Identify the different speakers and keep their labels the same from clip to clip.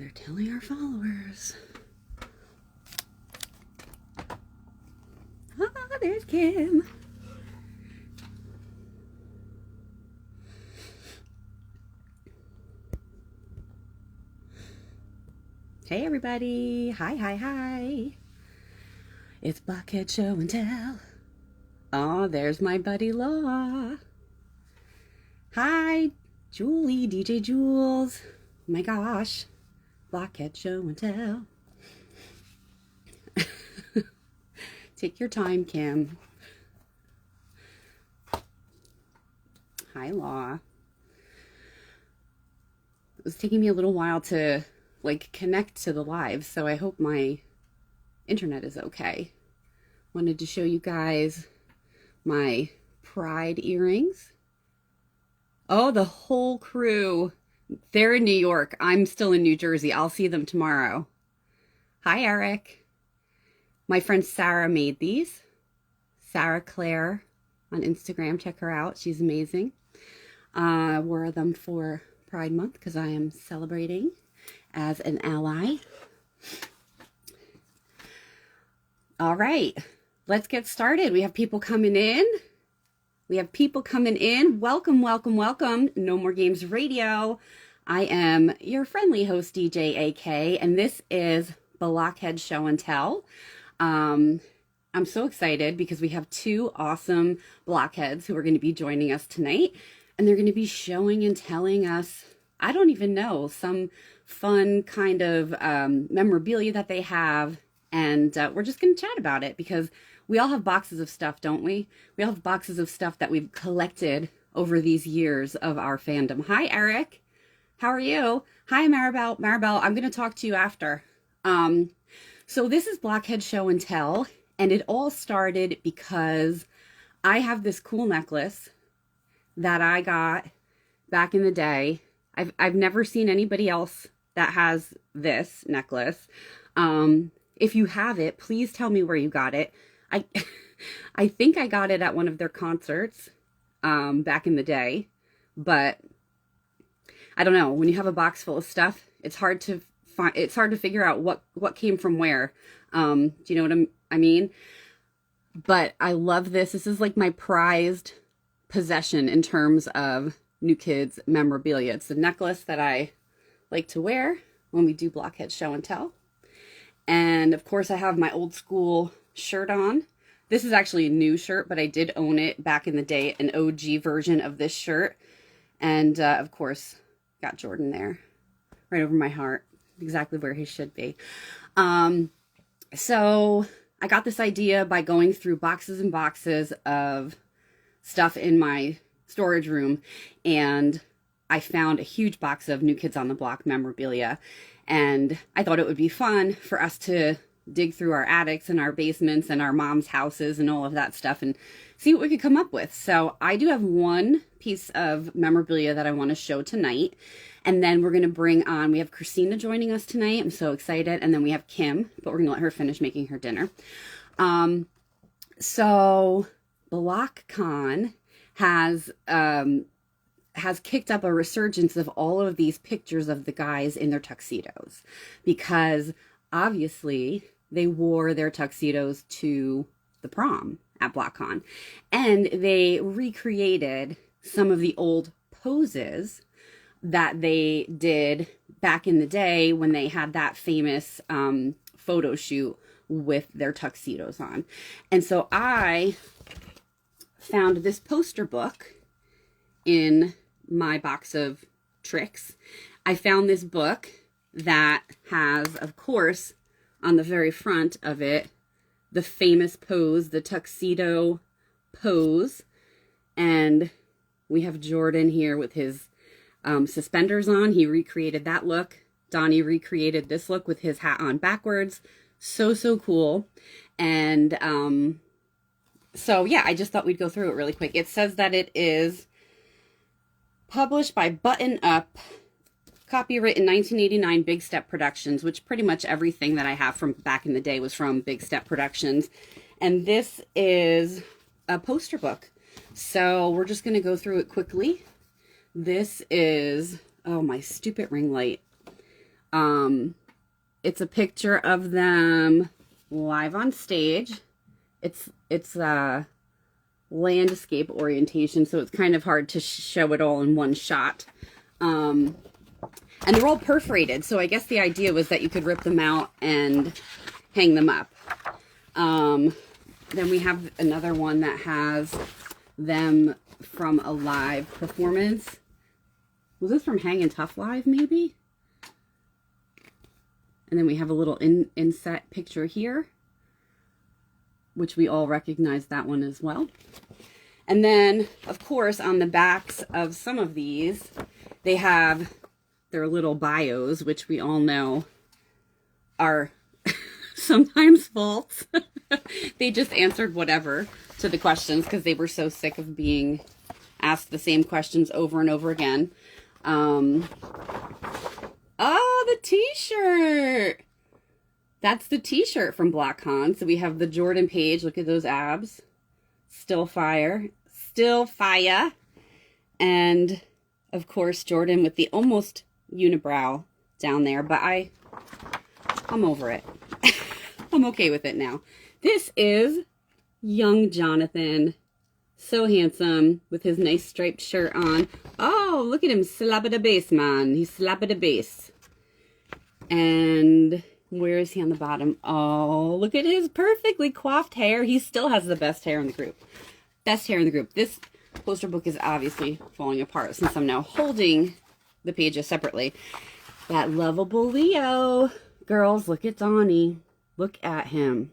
Speaker 1: We're telling our followers. Ah, there's Kim. Hey everybody. Hi. It's Blockhead Show and Tell. Oh, there's my buddy Law. Hi, Julie, DJ Jules. Oh my gosh. Blockhead Show and Tell. Take your time, Kim. Hi, Law. It was taking me a little while to connect to the live, so I hope my internet is okay. Wanted to show you guys my Pride earrings. Oh, the whole crew. They're in New York. I'm still in New Jersey. I'll see them tomorrow. Hi, Eric. My friend Sarah made these. Sarah Claire on Instagram. Check her out. She's amazing. Wore them for Pride Month because I am celebrating as an ally. All right, let's get started. We have people coming in. Welcome. No More Games Radio. I am your friendly host, DJAK, and this is Blockhead Show and Tell. I'm so excited because we have two awesome blockheads who are going to be joining us tonight, and they're going to be showing and telling us, I don't even know, some fun kind of memorabilia that they have, and we're just going to chat about it because we all have boxes of stuff, don't we? We all have boxes of stuff that we've collected over these years of our fandom. Hi, Eric. How are you? Hi, Maribel. I'm going to talk to you after. So this is Blockhead Show and Tell, and it all started because I have this cool necklace that I got back in the day. I've never seen anybody else that has this necklace. If you have it, please tell me where you got it. I think I got it at one of their concerts back in the day, but I don't know. When you have a box full of stuff, it's hard to figure out what came from where. Do you know what I mean? But I love this. This is like my prized possession in terms of New Kids memorabilia. It's a necklace that I like to wear when we do Blockhead Show and Tell. And of course I have my old school shirt on. This is actually a new shirt, but I did own it back in the day, an OG version of this shirt. And of course, got Jordan there, right over my heart, exactly where he should be. So I got this idea by going through boxes and boxes of stuff in my storage room, and I found a huge box of New Kids on the Block memorabilia, and I thought it would be fun for us to dig through our attics and our basements and our mom's houses and all of that stuff and see what we could come up with. So I do have one piece of memorabilia that I want to show tonight, and then we're going to bring on, we have Christina joining us tonight. I'm so excited. And then we have Kim, but we're going to let her finish making her dinner. So BlockCon has kicked up a resurgence of all of these pictures of the guys in their tuxedos, because obviously they wore their tuxedos to the prom at BlockCon, and they recreated some of the old poses that they did back in the day when they had that famous photo shoot with their tuxedos on. And so I found this poster book in my box of tricks. I found this book that has, of course, on the very front of it, the famous pose, the tuxedo pose. And we have Jordan here with his suspenders on. He recreated that look. Donnie recreated this look with his hat on backwards. So cool. And so yeah, I just thought we'd go through it really quick. It says that it is published by Button Up, copyright in 1989, Big Step Productions, which pretty much everything that I have from back in the day was from Big Step Productions. And this is a poster book. So we're just going to go through it quickly. This is, oh, my stupid ring light. It's a picture of them live on stage. It's landscape orientation, so it's kind of hard to show it all in one shot. And they're all perforated, so I guess the idea was that you could rip them out and hang them up. Then we have another one that has them from a live performance. Was this from Hang and Tough Live, maybe? And then we have a little inset picture here, which we all recognize that one as well. And then, of course, on the backs of some of these, they have their little bios, which we all know are sometimes false. They just answered whatever to the questions because they were so sick of being asked the same questions over and over again. Oh, the t-shirt! That's the t-shirt from BlockCon. So we have the Jordan page. Look at those abs. Still fire. Still fire. And, of course, Jordan with the almost unibrow down there. But I'm over it. I'm okay with it now. This is young Jonathan. So handsome with his nice striped shirt on. Oh, look at him slapping the bass, man. He's slapping the bass. And where is he on the bottom? Oh, look at his perfectly coiffed hair. He still has the best hair in the group. Best hair in the group. This poster book is obviously falling apart since I'm now holding the pages separately. That lovable Leo. Girls, look at Donnie. Look at him.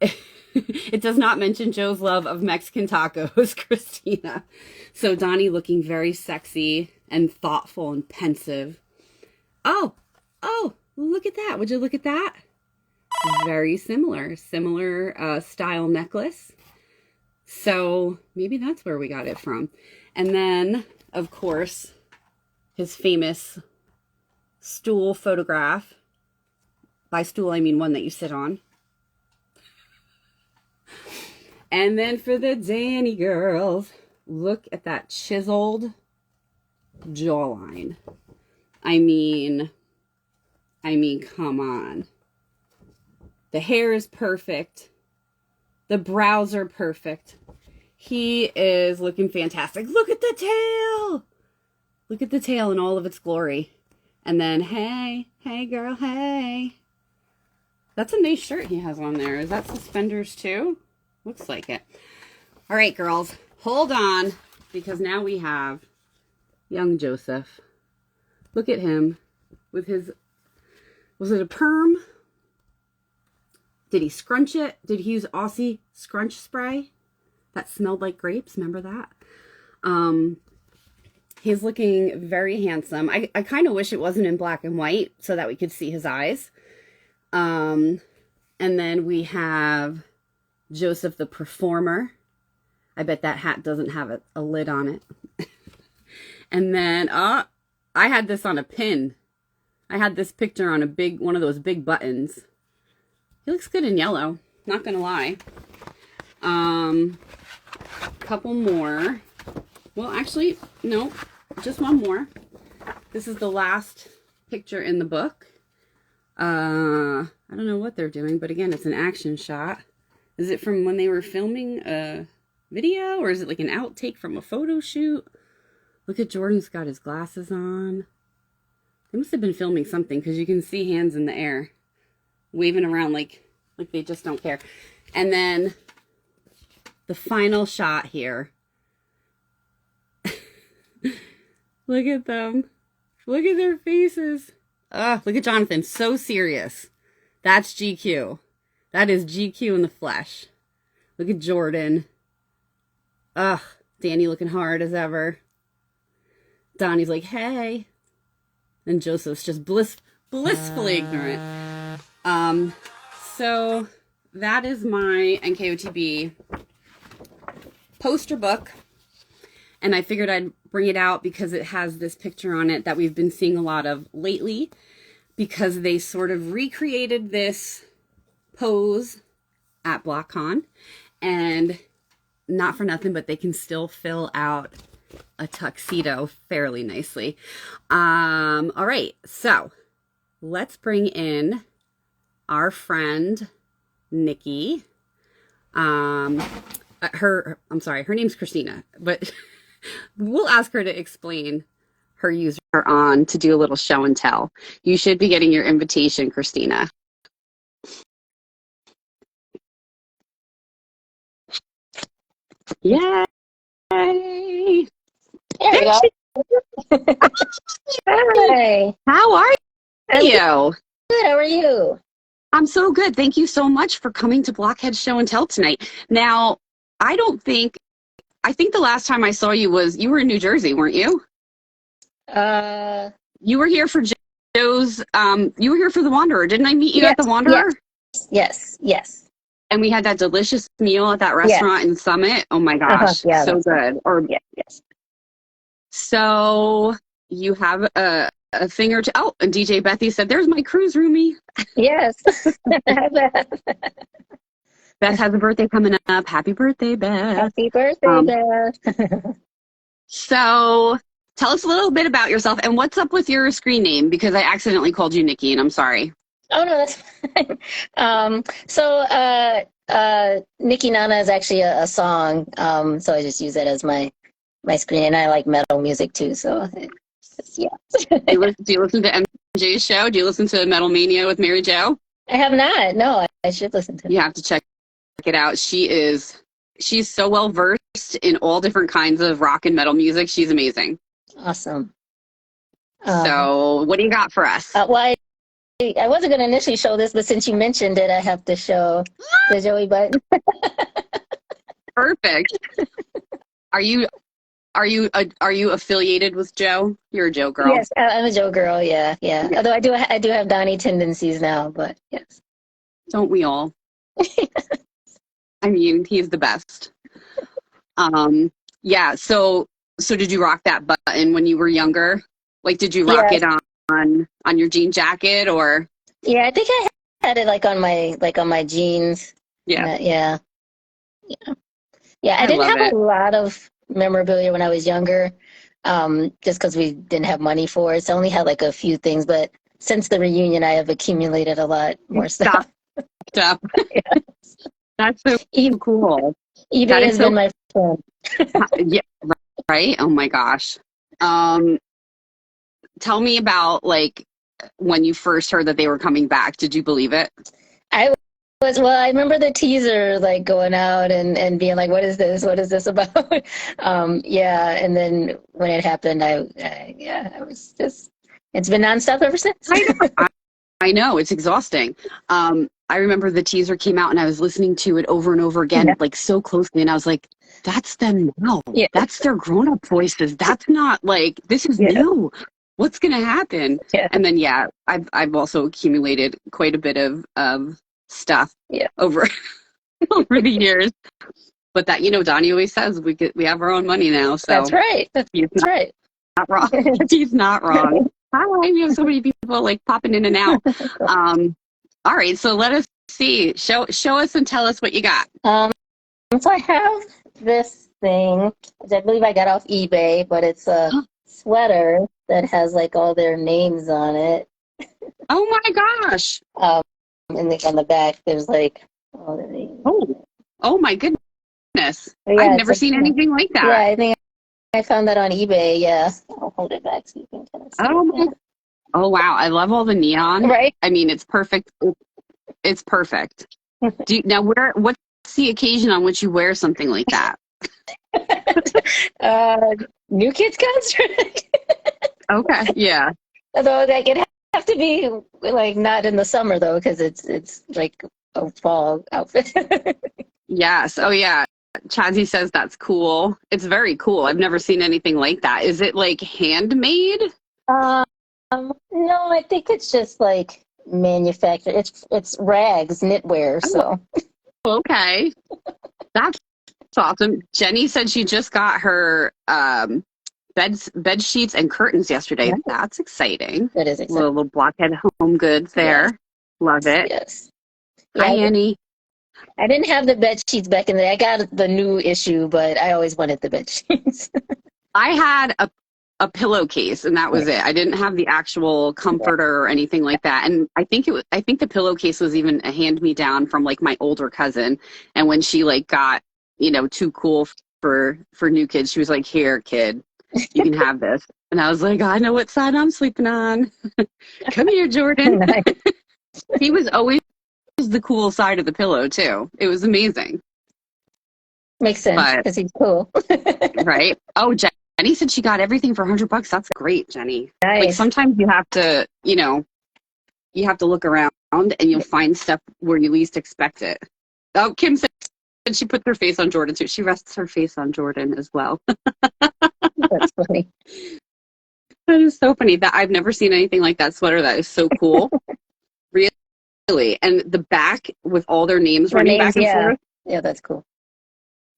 Speaker 1: It does not mention Joe's love of Mexican tacos, Christina. So Donnie looking very sexy and thoughtful and pensive. Oh, look at that. Would you look at that? Very similar style necklace. So maybe that's where we got it from. And then, of course, his famous stool photograph. By stool, I mean one that you sit on. And then for the Danny girls, look at that chiseled jawline. I mean, come on. The hair is perfect. The brows are perfect. He is looking fantastic. Look at the tail. Look at the tail in all of its glory. And then, hey girl, hey. That's a nice shirt he has on there. Is that suspenders too? Looks like it. All right, girls, hold on, because now we have young Joseph. Look at him with his, was it a perm? Did he scrunch it? Did he use Aussie scrunch spray that smelled like grapes? Remember that? He's looking very handsome. I kind of wish it wasn't in black and white so that we could see his eyes. And then we have Joseph the performer. I bet that hat doesn't have a lid on it. And then, I had this on a pin. I had this picture on one of those big buttons. He looks good in yellow, not gonna lie. Couple more. Well, actually, no, just one more. This is the last picture in the book. I don't know what they're doing, but again, it's an action shot. Is it from when they were filming a video, or is it like an outtake from a photo shoot? Look at Jordan's got his glasses on. They must have been filming something, because you can see hands in the air waving around like they just don't care. And then the final shot here. Look at them. Look at their faces. Look at Jonathan. So serious. That's GQ. That is GQ in the flesh. Look at Jordan. Danny looking hard as ever. Donnie's like, hey. And Joseph's just blissfully ignorant. So that is my NKOTB poster book. And I figured I'd bring it out because it has this picture on it that we've been seeing a lot of lately, because they sort of recreated this pose at BlockCon, and not for nothing, but they can still fill out a tuxedo fairly nicely. All right, so let's bring in our friend Nikki. I'm sorry, her name's Christina, but we'll ask her to explain her user on to do a little show and tell. You should be getting your invitation, Christina. Yay!
Speaker 2: There we go. Hi.
Speaker 1: How are you?
Speaker 2: Good. How are you?
Speaker 1: I'm so good. Thank you so much for coming to Blockhead Show and Tell tonight. Now, I think the last time I saw you you were in New Jersey, weren't you? You were here for Joe's, you were here for the Wanderer. Didn't I meet you at the Wanderer?
Speaker 2: Yes.
Speaker 1: And we had that delicious meal at that restaurant in Summit. Oh my gosh, so good.
Speaker 2: Yes.
Speaker 1: So you have a thing or two. Oh, and DJ Bethy said, "There's my cruise roomie."
Speaker 2: Yes.
Speaker 1: Beth has a birthday coming up. Happy birthday, Beth.
Speaker 2: Happy birthday, Beth.
Speaker 1: So tell us a little bit about yourself and what's up with your screen name, because I accidentally called you Nikki and I'm sorry.
Speaker 2: Oh, no, that's fine. Nikki Nana is actually a song. So I just use it as my screen, and I like metal music too. So yeah.
Speaker 1: Do you listen to MJ's show? Do you listen to Metal Mania with Mary Jo?
Speaker 2: I have not. No, I should listen to it.
Speaker 1: You have to check it out. She's so well versed in all different kinds of rock and metal music. She's amazing.
Speaker 2: Awesome.
Speaker 1: So what do you got for us?
Speaker 2: Well, I wasn't going to initially show this, but since you mentioned it, I have to show the Joey button.
Speaker 1: Perfect. Are you affiliated with Joe? You're a Joe girl.
Speaker 2: Yes, I'm a Joe girl. Yeah. Although I do have Donnie tendencies now, but yes.
Speaker 1: Don't we all? I mean, he's the best. Yeah. So did you rock that button when you were younger? Like, did you rock it on your jean jacket or?
Speaker 2: Yeah, I think I had it like on my jeans.
Speaker 1: Yeah.
Speaker 2: Yeah. I didn't have a lot of memorabilia when I was younger, just because we didn't have money for it. So I only had like a few things, but since the reunion, I have accumulated a lot more stuff.
Speaker 1: Yeah. That's so cool.
Speaker 2: eBay has been my friend.
Speaker 1: Yeah, right? Oh my gosh. Tell me about like when you first heard that they were coming back. Did you believe it?
Speaker 2: I remember the teaser like going out and being like, what is this about? And then when it happened, I was just, it's been nonstop ever since.
Speaker 1: I know, it's exhausting. I remember the teaser came out and I was listening to it over and over again, like so closely, and I was like, that's them now. Yeah. That's their grown-up voices. That's not like, this is new. What's gonna happen? Yeah. And then I've also accumulated quite a bit of stuff over the years. But that, Donnie always says we have our own money now. So
Speaker 2: that's right. That's right.
Speaker 1: Not wrong. He's not wrong. Hi, we have so many people like popping in and out. All right, so let us see. Show us and tell us what you got.
Speaker 2: So I have this thing, which I believe I got off eBay, but it's a sweater that has like all their names on it.
Speaker 1: Oh my gosh!
Speaker 2: And on the back, there's like all the names.
Speaker 1: Oh my goodness! I've never seen anything like that.
Speaker 2: Yeah, I think I found that on eBay. Yeah, I'll hold it back so you can kind of see.
Speaker 1: Oh wow! I love all the neon.
Speaker 2: Right.
Speaker 1: I mean, it's perfect. It's perfect. What's the occasion on which you wear something like that?
Speaker 2: New Kids concert.
Speaker 1: Okay. Yeah.
Speaker 2: Although like it have to be like not in the summer though, because it's like a fall outfit.
Speaker 1: Yes. Oh yeah. Chazzy says that's cool. It's very cool. I've never seen anything like that. Is it like handmade?
Speaker 2: No, I think it's just like manufactured. It's rags, knitwear. So
Speaker 1: okay, that's awesome. Jenny said she just got her bed sheets and curtains yesterday. Yeah. That's exciting.
Speaker 2: That is exciting.
Speaker 1: Little Blockhead home goods there. Yes. Love it.
Speaker 2: Yes.
Speaker 1: Hi, Annie.
Speaker 2: I didn't have the bed sheets back in the day. I got the new issue, but I always wanted the bed sheets.
Speaker 1: I had a pillowcase, and that was it. I didn't have the actual comforter or anything like that. And I think the pillowcase was even a hand me down from like my older cousin. And when she like got, too cool for new kids, she was like, "Here, kid, you can have this." And I was like, "I know what side I'm sleeping on." Come here, Jordan.
Speaker 2: Nice.
Speaker 1: He was always the cool side of the pillow too. It was amazing.
Speaker 2: Makes sense
Speaker 1: But
Speaker 2: because he's cool.
Speaker 1: right. Oh, Jenny said she got everything for $100. That's great, Jenny. Like
Speaker 2: Nice.
Speaker 1: sometimes you have to, you have to look around and you'll find stuff where you least expect it. Oh, Kim said she put her face on Jordan too. She rests her face on Jordan as well.
Speaker 2: That's funny.
Speaker 1: That is so funny. That I've never seen anything like that sweater. That is so cool. Really. And the back with all their names running back and forth.
Speaker 2: Yeah, that's cool.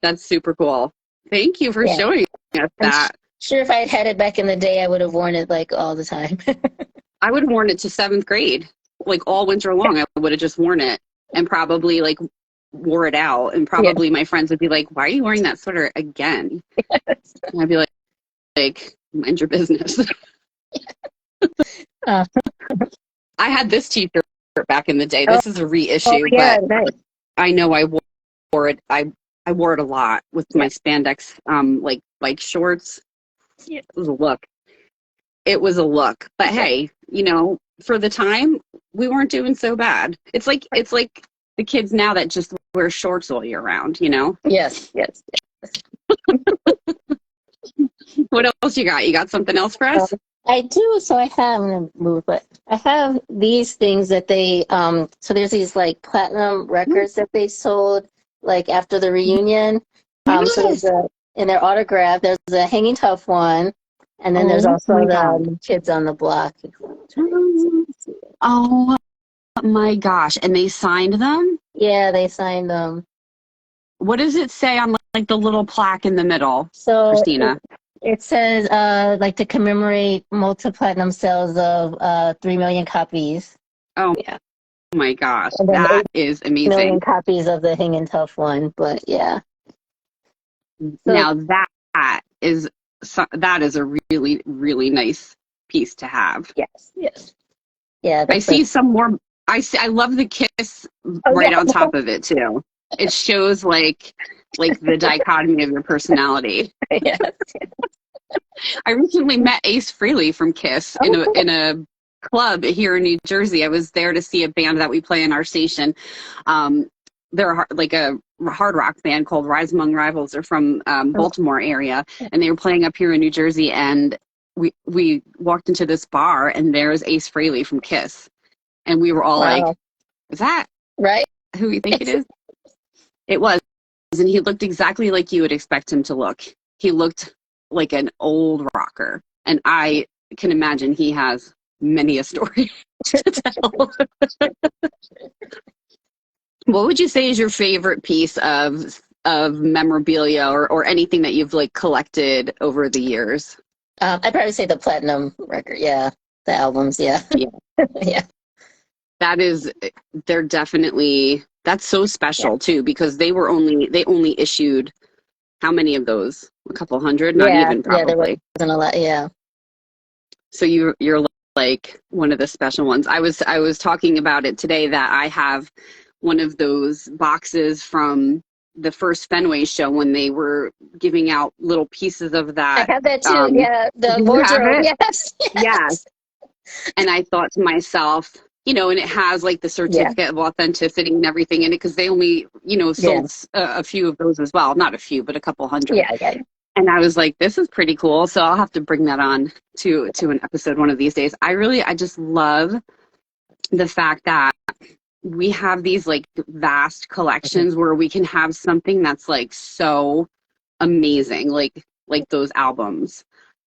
Speaker 1: That's super cool. Thank you for showing us that.
Speaker 2: Sure, if I had had it back in the day, I would have worn it like all the time.
Speaker 1: I would have worn it to 7th grade, like all winter long. I would have just worn it and probably like wore it out. And probably my friends would be like, "Why are you wearing that sweater again?" And I'd be like, mind your business.
Speaker 2: Uh,
Speaker 1: I had this t-shirt back in the day. This is a reissue, but
Speaker 2: nice.
Speaker 1: I know I wore it. I wore it a lot with my spandex, like bike shorts.
Speaker 2: Yeah.
Speaker 1: It was a look. It was a look. But hey, for the time, we weren't doing so bad. It's like the kids now that just wear shorts all year round,
Speaker 2: Yes.
Speaker 1: What else you got? You got something else for us?
Speaker 2: I do. So I have, I'm gonna move, but I have these things that they, so there's these like platinum records that they sold like after the reunion. So there's in their autograph, there's a Hanging Tough one, and then there's also the Kids on the Block.
Speaker 1: Oh my gosh. And they signed them?
Speaker 2: Yeah, they signed them.
Speaker 1: What does it say on like the little plaque in the middle,
Speaker 2: So
Speaker 1: Christina?
Speaker 2: it says like to commemorate multi-platinum sales of 3 million copies.
Speaker 1: Oh
Speaker 2: yeah.
Speaker 1: My gosh.
Speaker 2: And then
Speaker 1: That is amazing.
Speaker 2: 8 million copies of the Hanging Tough one, but yeah.
Speaker 1: Now that is a really, really nice piece to have.
Speaker 2: Yes. Yeah.
Speaker 1: I see some more. I love the kiss right on top of it too. It shows like the dichotomy of your personality.
Speaker 2: Yes.
Speaker 1: I recently met Ace Frehley from Kiss in a club here in New Jersey. I was there to see a band that we play in our station. They're like a hard rock band called Rise Among Rivals. They're from Baltimore area, and they were playing up here in New Jersey. And we walked into this bar, and there's Ace Frehley from Kiss, and we were all like, "Is that
Speaker 2: right?
Speaker 1: Who you think it is?" It was, and he looked exactly like you would expect him to look. He looked like an old rocker, and I can imagine he has many a story to tell. What would you say is your favorite piece of memorabilia or anything that you've like collected over the years?
Speaker 2: I'd probably say the platinum record. Yeah, the albums. Yeah. Yeah.
Speaker 1: They're definitely, that's so special too, because they only issued how many of those? A couple hundred? Not even probably.
Speaker 2: Yeah, there wasn't a lot. Yeah.
Speaker 1: So you're like one of the special ones. I was talking about it today that I have one of those boxes from the first Fenway show when they were giving out little pieces of that.
Speaker 2: I have that too. Yeah, the wardrobe. Yes.
Speaker 1: And I thought to myself, and it has like the certificate of authenticity and everything in it, because they only, sold a few of those as well. Not a few, but a couple hundred.
Speaker 2: Yeah.
Speaker 1: And I was like, this is pretty cool. So I'll have to bring that on to an episode one of these days. I just love the fact that we have these like vast collections where we can have something that's like so amazing, like those albums.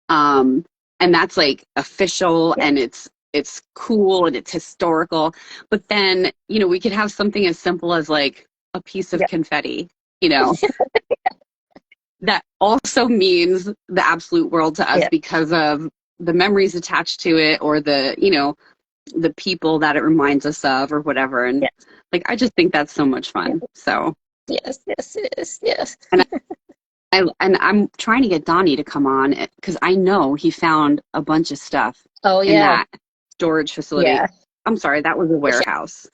Speaker 1: And that's like official and it's cool and it's historical. But then, we could have something as simple as like a piece of confetti, that also means the absolute world to us because of the memories attached to it, or the, the people that it reminds us of or whatever. And like, I just think that's so much fun. So
Speaker 2: yes, it is. Yes.
Speaker 1: And And I'm trying to get Donnie to come on because I know he found a bunch of stuff
Speaker 2: Oh
Speaker 1: in
Speaker 2: yeah,
Speaker 1: that storage facility.
Speaker 2: yeah,
Speaker 1: I'm sorry, that was a warehouse.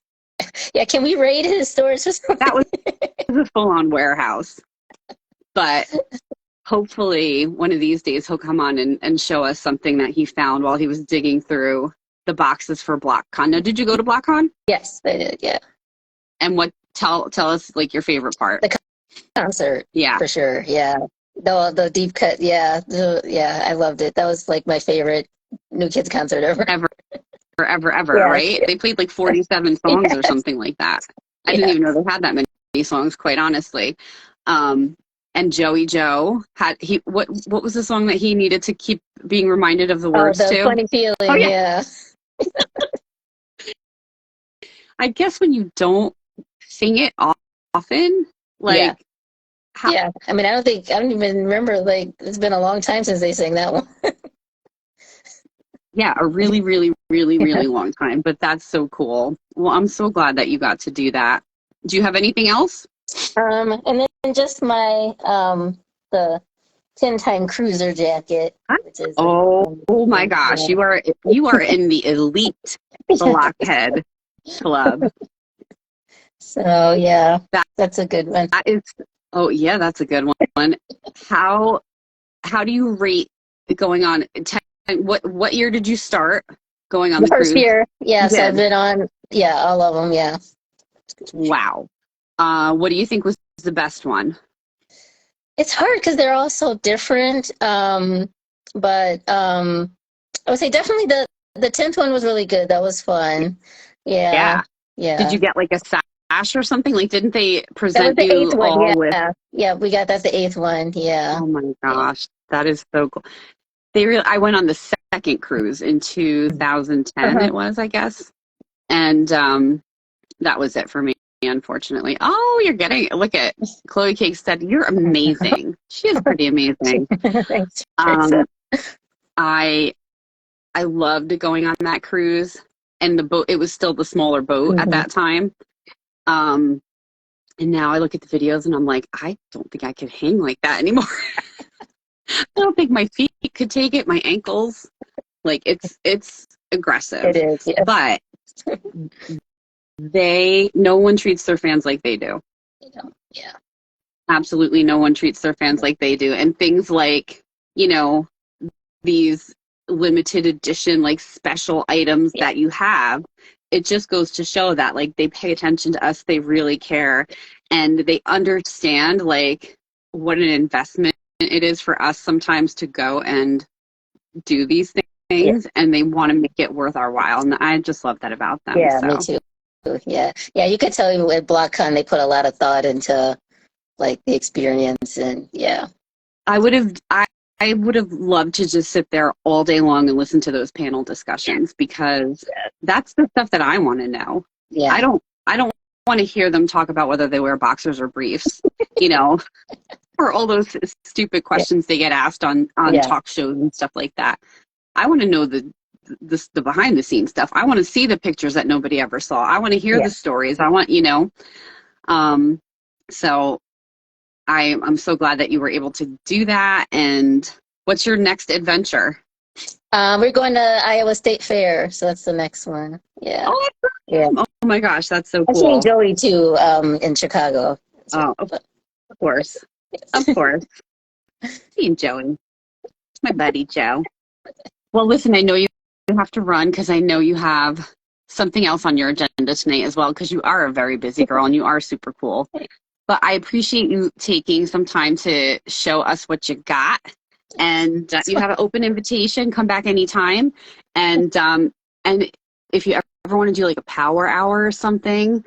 Speaker 2: yeah. Can we raid his stores or
Speaker 1: That
Speaker 2: something?
Speaker 1: was a full-on warehouse. But hopefully one of these days he'll come on and show us something that he found while he was digging through the boxes for BlockCon. Now, did you go to BlockCon?
Speaker 2: Yes, they did. Yeah,
Speaker 1: And what tell us like your favorite part?
Speaker 2: the concert
Speaker 1: Yeah.
Speaker 2: for sure. Yeah, the deep cut. Yeah, yeah. I loved it. That was like my favorite New Kids concert ever.
Speaker 1: Ever,
Speaker 2: Yes,
Speaker 1: right? They played like 47 songs or
Speaker 2: yes,
Speaker 1: something like that. I didn't
Speaker 2: yeah.
Speaker 1: even know they had that many songs, quite honestly. And Joey Joe had what was the song that he needed to keep being reminded of the
Speaker 2: Oh,
Speaker 1: words
Speaker 2: the
Speaker 1: to?
Speaker 2: funny
Speaker 1: Oh
Speaker 2: feeling.
Speaker 1: yeah.
Speaker 2: Yeah,
Speaker 1: I guess when you don't sing it often,
Speaker 2: yeah,
Speaker 1: like how
Speaker 2: yeah. I mean, I don't even remember. Like, it's been a long time since they sang that one.
Speaker 1: yeah, a really, really, really, really long time. But that's so cool. Well, I'm so glad that you got to do that. Do you have anything else?
Speaker 2: And then just my the 10-time cruiser jacket, which is like
Speaker 1: Oh,
Speaker 2: one
Speaker 1: oh my
Speaker 2: thing.
Speaker 1: gosh, you are in the elite
Speaker 2: Yeah.
Speaker 1: Blockhead club.
Speaker 2: So yeah,
Speaker 1: That
Speaker 2: that's a good one.
Speaker 1: that is oh yeah, that's a good one. How how do you rate going on 10, what year did you start going on
Speaker 2: The
Speaker 1: the
Speaker 2: first
Speaker 1: cruise?
Speaker 2: year,
Speaker 1: You
Speaker 2: yes, I've
Speaker 1: did.
Speaker 2: been on, yeah, all of them, yeah.
Speaker 1: Wow. What do you think was the best one?
Speaker 2: It's hard because they're all so different. But I would say definitely the 10th one was really good. That was fun. Yeah,
Speaker 1: Yeah. Did
Speaker 2: yeah.
Speaker 1: you get like a sash or something? Like, didn't they
Speaker 2: That was
Speaker 1: present
Speaker 2: the eighth
Speaker 1: you
Speaker 2: one.
Speaker 1: all with?
Speaker 2: Yeah, yeah. We got that's the eighth one. Yeah,
Speaker 1: Oh my
Speaker 2: yeah.
Speaker 1: gosh, that is so cool. I went on the second cruise in 2010.
Speaker 2: Uh-huh.
Speaker 1: It was, I guess, and that was it for me, unfortunately. Oh, you're getting look at Chloe Cake said you're amazing. She is pretty amazing.
Speaker 2: Thanks, Teresa.
Speaker 1: Um, I I loved going on that cruise, and the boat. It was still the smaller boat at
Speaker 2: Hmm.
Speaker 1: that time. Um, and now I look at the videos and I'm like, I don't think I could hang like that anymore. I don't think my feet could take it. My ankles, like it's
Speaker 2: It
Speaker 1: aggressive,
Speaker 2: is. Yeah.
Speaker 1: but no one treats their fans like they do.
Speaker 2: Yeah.
Speaker 1: Absolutely no one treats their fans like they do. And things like, you know, these limited edition, like special items
Speaker 2: Yeah.
Speaker 1: that you have, it just goes to show that like they pay attention to us, they really care, and they understand like what an investment it is for us sometimes to go and do these
Speaker 2: Yeah.
Speaker 1: things, and they want to make it worth our while. And I just love that about them.
Speaker 2: Yeah. Me
Speaker 1: So
Speaker 2: too. Yeah. Yeah. You could tell with BlockCon they put a lot of thought into like the experience and yeah.
Speaker 1: I would have I would have loved to just sit there all day long and listen to those panel discussions because that's the stuff that I want to know.
Speaker 2: Yeah.
Speaker 1: I don't want to hear them talk about whether they wear boxers or briefs, you know, or all those stupid
Speaker 2: Yeah.
Speaker 1: questions they get asked on
Speaker 2: Yeah.
Speaker 1: talk shows and stuff like that. I want to know the behind the scenes stuff. I want to see the pictures that nobody ever saw. I want to hear
Speaker 2: Yeah.
Speaker 1: the stories. I want, um so I'm so glad that you were able to do that. And what's your next adventure?
Speaker 2: We're going to Iowa State Fair, so that's the next one. Yeah.
Speaker 1: Oh,
Speaker 2: Yeah.
Speaker 1: oh my gosh, that's so
Speaker 2: I've seen
Speaker 1: cool.
Speaker 2: Joey too, in Chicago. So,
Speaker 1: Oh, of
Speaker 2: but,
Speaker 1: course. Of course. Me and Joey. My buddy Joe. Well, listen, I know you have to run because I know you have something else on your agenda tonight as well because you are a very busy girl and you are super cool. But I appreciate you taking some time to show us what you got. And you have an open invitation. Come back anytime. And if you ever want to do like a power hour or something,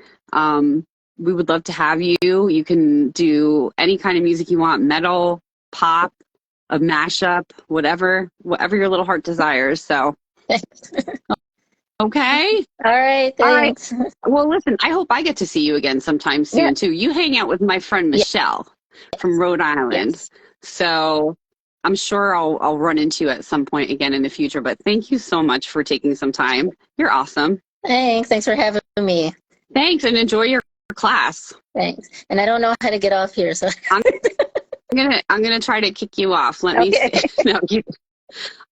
Speaker 1: we would love to have you. You can do any kind of music you want, metal, pop, a mashup, whatever your little heart desires. So, okay.
Speaker 2: all right,
Speaker 1: All right.
Speaker 2: thanks.
Speaker 1: Well, listen, I hope I get to see you again sometime
Speaker 2: Yeah.
Speaker 1: soon, too. You hang out with my friend
Speaker 2: Yeah.
Speaker 1: Michelle from Rhode Island.
Speaker 2: Yes.
Speaker 1: So I'm sure I'll run into you at some point again in the future. But thank you so much for taking some time. You're awesome.
Speaker 2: Thanks. Thanks for having me.
Speaker 1: Thanks, and enjoy your class.
Speaker 2: Thanks. And I don't know how to get off here, so
Speaker 1: I'm gonna try to kick you off. Let me see.
Speaker 2: Okay.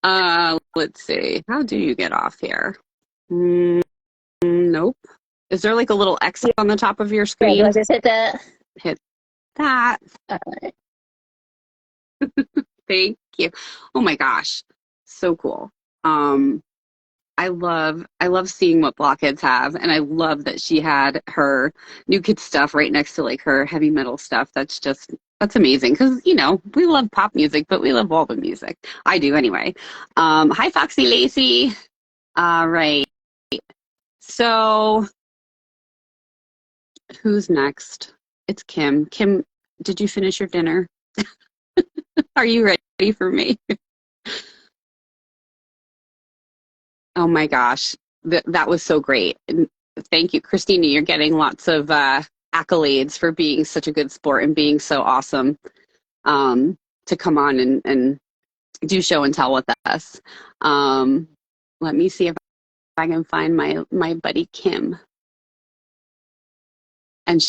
Speaker 1: No, let's see. How do you get off here? Nope. Is there like a little X on the top of your
Speaker 2: Yeah, do I
Speaker 1: screen?
Speaker 2: just hit that?
Speaker 1: Hit that.
Speaker 2: Alright.
Speaker 1: Thank you. Oh my gosh. So cool. Um, I love seeing what Blockheads have, and I love that she had her New Kid stuff right next to like her heavy metal stuff. That's amazing because we love pop music, but we love all the music. I do anyway. Hi Foxy Lacey. All right. So who's next? It's Kim. Kim, did you finish your dinner? Are you ready for me? Oh my gosh, that was so great. And thank you, Christina. You're getting lots of accolades for being such a good sport and being so awesome to come on and do show and tell with us. Um, Let me see if I can find my buddy Kim. And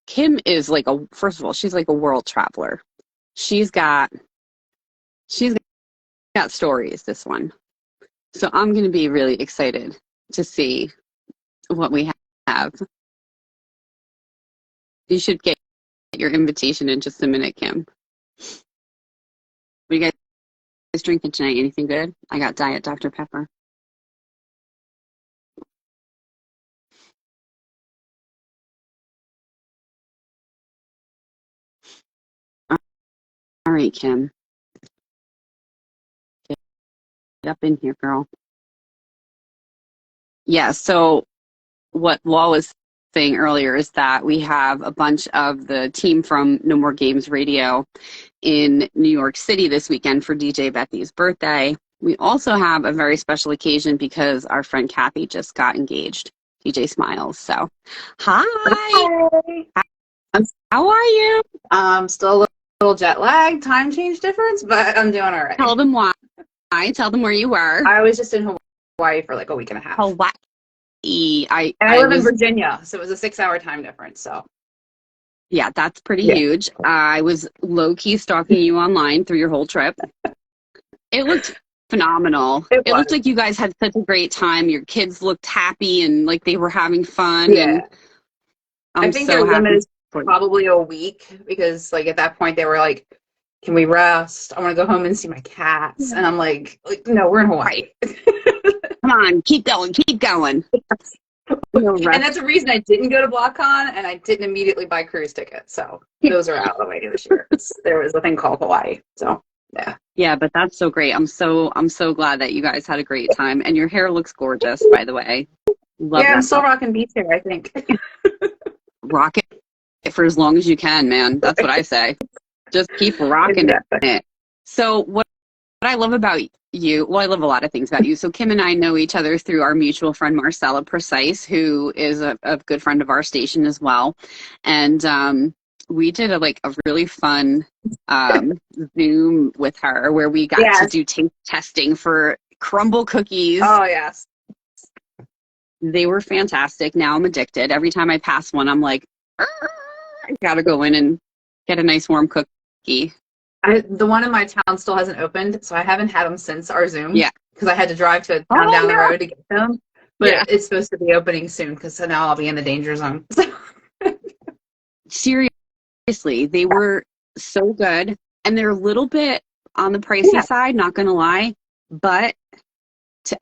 Speaker 1: Kim is like first of all, she's like a world traveler. She's got she's got stories, this one. So I'm going to be really excited to see what we have. You should get your invitation in just a minute, Kim. What are you guys drinking tonight? Anything good? I got Diet Dr. Pepper. All right, Kim. Get up in here, girl. Yeah, so what Law was saying earlier is that we have a bunch of the team from No More Games Radio in New York City this weekend for DJ Becky's birthday. We also have a very special occasion because our friend Kathy just got engaged. DJ Smiles. So, hi.
Speaker 3: Hi.
Speaker 1: How are you?
Speaker 3: Still a little jet lag, time change difference, but I'm doing all right.
Speaker 1: Tell them why. Tell them where you were.
Speaker 3: I was just in Hawaii for like a week and a half.
Speaker 1: Hawaii.
Speaker 3: And I live in Virginia, so it was a 6-hour time difference. So
Speaker 1: yeah, that's pretty huge. I was low-key stalking you online through your whole trip. It looked phenomenal. It looked like you guys had such a great time. Your kids looked happy and like they were having fun.
Speaker 3: Yeah.
Speaker 1: And
Speaker 3: I think their limit is probably a week because like at that point they were like, can we rest? I want to go home and see my cats. And I'm like no, we're in Hawaii.
Speaker 1: Come on, keep going, keep going.
Speaker 3: And that's the reason I didn't go to BlockCon and I didn't immediately buy cruise tickets. So those are out of the way this year. There was a thing called Hawaii. So yeah.
Speaker 1: Yeah, but that's so great. I'm so glad that you guys had a great time. And your hair looks gorgeous, by the way. Love
Speaker 3: I'm still rocking beats hair, I think.
Speaker 1: Rock it for as long as you can, man. That's what I say. Just keep rocking it. So what I love about you, well, I love a lot of things about you. So Kim and I know each other through our mutual friend Marcella Precise, who is a good friend of our station as well. And we did a really fun Zoom with her where we got to do taste testing for crumble cookies.
Speaker 3: Oh, yes.
Speaker 1: They were fantastic. Now I'm addicted. Every time I pass one, I'm like, I gotta go in and get a nice warm cookie.
Speaker 3: The one in my town still hasn't opened, so I haven't had them since our Zoom.
Speaker 1: Yeah.
Speaker 3: Because I had to drive to a town down the road to get them. But it's supposed to be opening soon, because now I'll be in the danger zone.
Speaker 1: Seriously, they were so good. And they're a little bit on the pricey side, not going to lie. But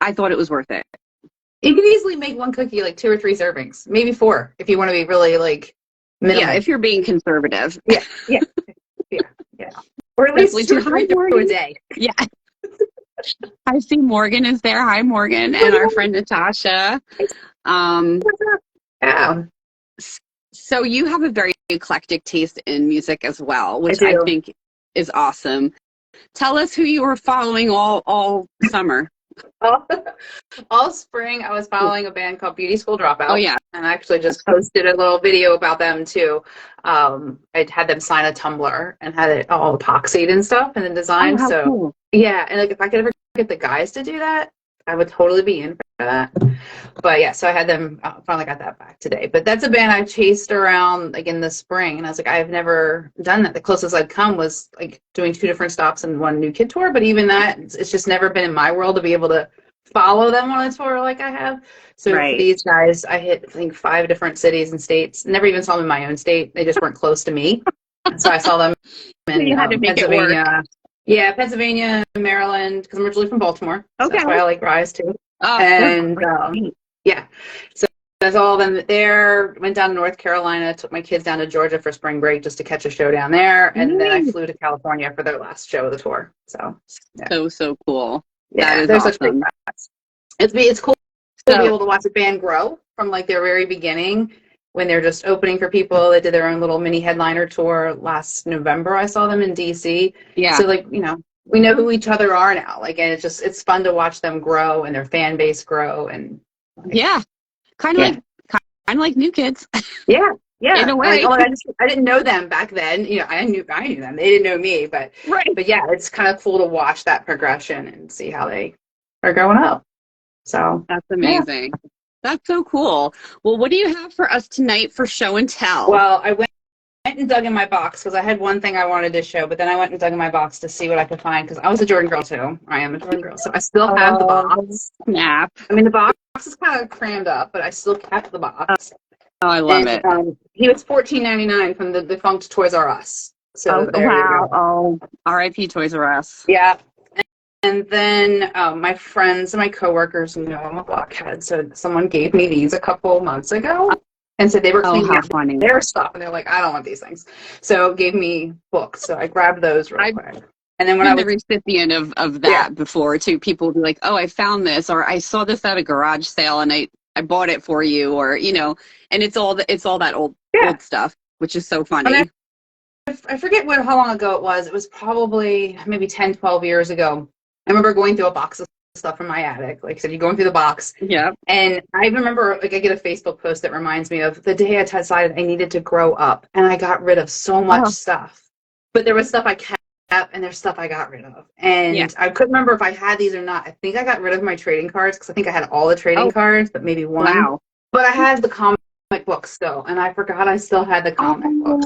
Speaker 1: I thought it was worth it.
Speaker 3: You could easily make one cookie like 2 or 3 servings, maybe 4, if you want to be really minimal.
Speaker 1: Yeah, if you're being conservative.
Speaker 3: Yeah. Or at least 2 or 3 a day.
Speaker 1: Yeah. I see Morgan is there. Hi, Morgan, and our friend Natasha.
Speaker 3: Yeah.
Speaker 1: So you have a very eclectic taste in music as well, which I think is awesome. Tell us who you were following all summer.
Speaker 3: All spring, I was following a band called Beauty School Dropout.
Speaker 1: Oh, yeah.
Speaker 3: And I actually just posted a little video about them, too. I had them sign a tumbler and had it all epoxied and stuff and then designed.
Speaker 1: Oh, how cool.
Speaker 3: Yeah, and if I could ever get the guys to do that, I would totally be in for that. But yeah, so I had them, finally got that back today. But that's a band I chased around like in the spring, and I was like, I've never done that. The closest I'd come was like doing 2 different stops and 1 New Kid tour. But even that, it's just never been in my world to be able to follow them on a tour like I have. So for these guys, I hit, I think, 5 different cities and states. Never even saw them in my own state. They just weren't close to me. So I saw them in Pennsylvania. Yeah, Pennsylvania, Maryland, because I'm originally from Baltimore. So that's why I like Rise too. And yeah, so that's all of them there. Went down to North Carolina, took my kids down to Georgia for spring break just to catch a show down there. And then I flew to California for their last show of the tour. So, yeah.
Speaker 1: So cool.
Speaker 3: Yeah,
Speaker 1: that is awesome.
Speaker 3: Such great guys. It's cool to be able to watch a band grow from like their very beginning when they're just opening for people. They did their own little mini headliner tour last November. I saw them in DC. Yeah. So like, you know, we know who each other are now. Like, and it's fun to watch them grow and their fan base grow. And like,
Speaker 1: kind of like New Kids.
Speaker 3: Yeah.
Speaker 1: In a way.
Speaker 3: Like, I didn't know them back then. You know, I knew them. They didn't know me, but yeah, it's kind of cool to watch that progression and see how they are growing up. So
Speaker 1: that's amazing. Yeah. That's so cool. Well, what do you have for us tonight for show and tell?
Speaker 3: Well, I went and dug in my box because I had one thing I wanted to show, but then I went and dug in my box to see what I could find because I was a Jordan girl too. I am a Jordan girl, so I still have the box.
Speaker 1: Snap.
Speaker 3: I mean, the box is kind of crammed up, but I still kept the box.
Speaker 1: Oh, I love it.
Speaker 3: He was $14.99 from the defunct Toys R Us. So there you go.
Speaker 1: Oh, R.I.P. Toys R Us.
Speaker 3: Yeah. And then my friends and my coworkers know I'm a blockhead, so someone gave me these a couple months ago and said they were cleaning up their stuff, and they're like, I don't want these things. So gave me books, so I grabbed those real quick. And then when I was the
Speaker 1: recipient of that before too, people would be like, oh, I found this, or I saw this at a garage sale and I bought it for you, or you know, and it's all that old stuff, which is so funny.
Speaker 3: I forget how long ago it was. It was probably maybe 10, 12 years ago. I remember going through a box of stuff from my attic. Like I said, you're going through the box. Yeah. And I remember, like, I get a Facebook post that reminds me of the day I decided I needed to grow up. And I got rid of so much stuff. But there was stuff I kept and there's stuff I got rid of. And I couldn't remember if I had these or not. I think I got rid of my trading cards because I think I had all the trading cards, but maybe one. Wow. But I had the comic books still. And I forgot I still had the comic books.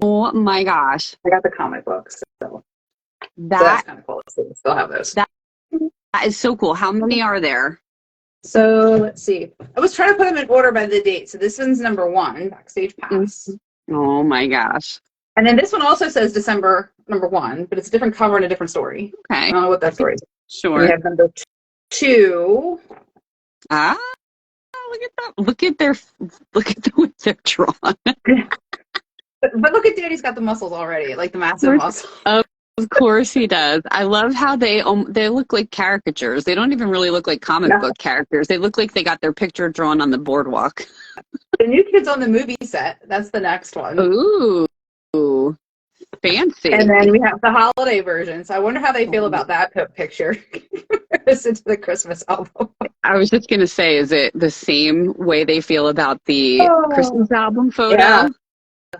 Speaker 1: Oh my gosh.
Speaker 3: I got the comic books. So that's kind of cool. So we still have those.
Speaker 1: That is so cool. How many are there?
Speaker 3: So let's see. I was trying to put them in order by the date. So this one's number 1, Backstage Pass.
Speaker 1: Oh my gosh.
Speaker 3: And then this one also says December number 1, but it's a different cover and a different story.
Speaker 1: Okay.
Speaker 3: I don't know what that story is.
Speaker 1: Sure.
Speaker 3: We have number 2.
Speaker 1: Ah, look at that. Look at the way they're drawn.
Speaker 3: But look at Daddy's got the muscles already, like the massive muscles.
Speaker 1: Of course he does. I love how they look like caricatures. They don't even really look like comic book characters. They look like they got their picture drawn on the boardwalk.
Speaker 3: The New Kids on the movie set. That's the next one.
Speaker 1: Ooh, fancy.
Speaker 3: And then we have the holiday version. So I wonder how they feel about that picture. Listen to the Christmas album.
Speaker 1: I was just going to say, is it the same way they feel about the Christmas album photo?
Speaker 3: Yeah.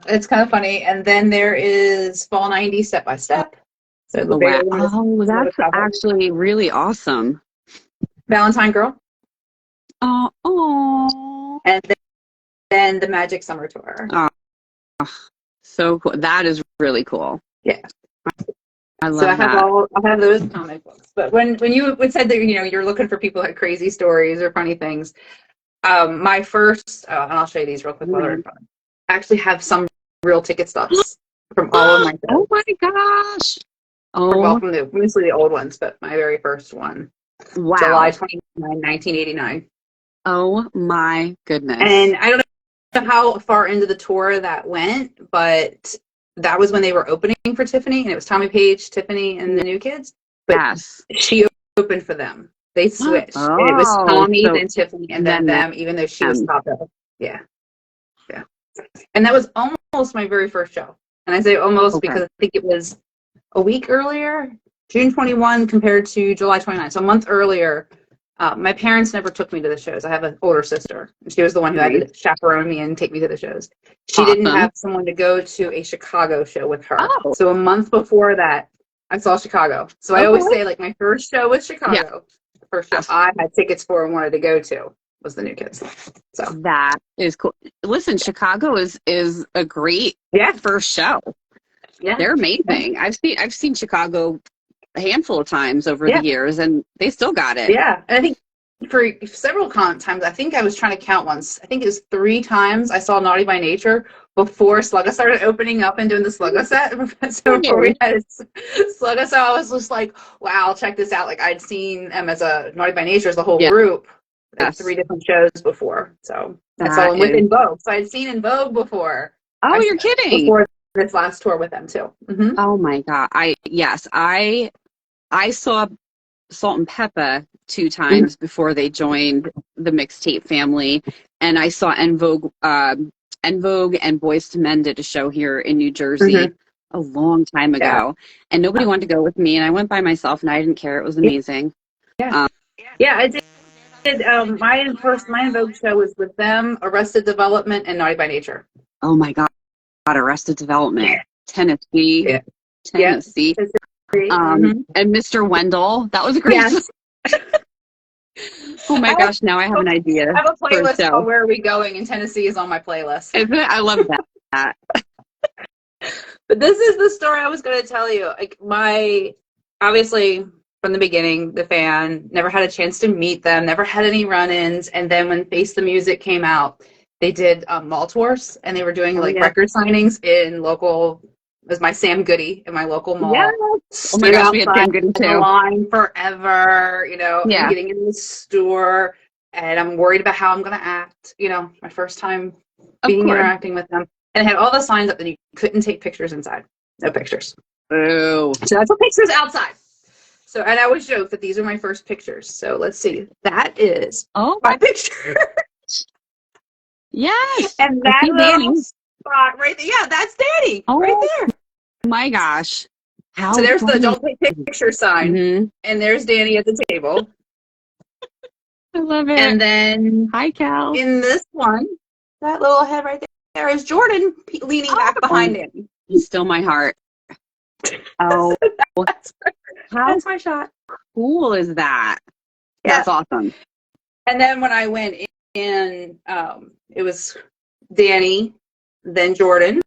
Speaker 3: It's kind of funny. And then there is Fall 90s Step by Step. So
Speaker 1: that's actually really awesome.
Speaker 3: Valentine Girl.
Speaker 1: Oh.
Speaker 3: And then the Magic Summer Tour.
Speaker 1: Oh, so cool. That is really cool.
Speaker 3: Yeah.
Speaker 1: I love that.
Speaker 3: I have those comic books. But when you said that, you know, you're looking for people who had crazy stories or funny things, my first, and I'll show you these real quick while they're in front. I actually have some real ticket stubs from all of my shows.
Speaker 1: Oh my gosh.
Speaker 3: Well, mostly the old ones, but my very first one.
Speaker 1: Wow.
Speaker 3: July 29, 1989.
Speaker 1: Oh my goodness.
Speaker 3: And I don't know how far into the tour that went, but that was when they were opening for Tiffany, and it was Tommy Page, Tiffany, and the New Kids. But she opened for them. They switched. And it was Tommy, then Tiffany, and then them, even though she was top of. Yeah. Yeah. And that was almost my very first show. And I say almost because I think it was a week earlier, June 21 compared to July 29. So a month earlier. My parents never took me to the shows. I have an older sister, and she was the one who had to chaperone me and take me to the shows. She didn't have someone to go to a Chicago show with her. So a month before that, I saw Chicago. So I always say, like, my first show was Chicago. The first show I had tickets for and wanted to go to was the New Kids. So
Speaker 1: That is cool. Listen, Chicago is a great first show.
Speaker 3: Yeah.
Speaker 1: They're amazing. I've seen Chicago a handful of times over the years, and they still got it.
Speaker 3: Yeah. And I think for several times, I think I was trying to count once. I think it was 3 times I saw Naughty by Nature before Slugga started opening up and doing the Slugga set. So before we had Slugga, so I was just like, wow, check this out. Like, I'd seen them as a Naughty by Nature as the whole group at 3 different shows before. So I saw them with In Vogue. So I'd seen In Vogue before.
Speaker 1: Oh, you're kidding.
Speaker 3: Before this last tour with them too. Mm-hmm.
Speaker 1: Oh my God. I saw Salt and Peppa 2 times before they joined the mixtape family, and I saw En Vogue and Boyz II Men did a show here in New Jersey a long time ago, and nobody wanted to go with me, and I went by myself, and I didn't care. It was amazing.
Speaker 3: I did. My En Vogue show was with them, Arrested Development, and Naughty by Nature.
Speaker 1: Oh my God, Arrested Development, Tennessee. And Mr. Wendell, that was a great show. Oh my gosh, now I have an idea.
Speaker 3: I have a playlist called Where Are We Going, and Tennessee is on my playlist.
Speaker 1: Isn't it? I love that.
Speaker 3: But this is the story I was going to tell you. Like, obviously from the beginning, the fan, never had a chance to meet them, never had any run-ins. And then when Face the Music came out, they did mall tours, and they were doing record signings in local. It was my Sam Goody in my local mall.
Speaker 1: Yeah. Oh my gosh, we had Sam Goody too.
Speaker 3: The line forever, getting in the store, and I'm worried about how I'm going to act. My first time interacting with them, and it had all the signs up that you couldn't take pictures inside. No pictures.
Speaker 1: Oh.
Speaker 3: So that's what pictures outside. So, and I always joke that these are my first pictures. So let's see. That is my picture.
Speaker 1: Yes.
Speaker 3: And that Danny spot right there. Yeah, that's Danny right there.
Speaker 1: Oh my gosh.
Speaker 3: So there's the don't take picture sign. And there's Danny at the table.
Speaker 1: I love it.
Speaker 3: And then
Speaker 1: hi, Cal.
Speaker 3: In this one, that little head right there is Jordan leaning back behind him.
Speaker 1: He's still my heart. Oh,
Speaker 3: that's my shot.
Speaker 1: Cool is that? Yeah. That's awesome.
Speaker 3: And then when I went in, it was Danny, then Jordan,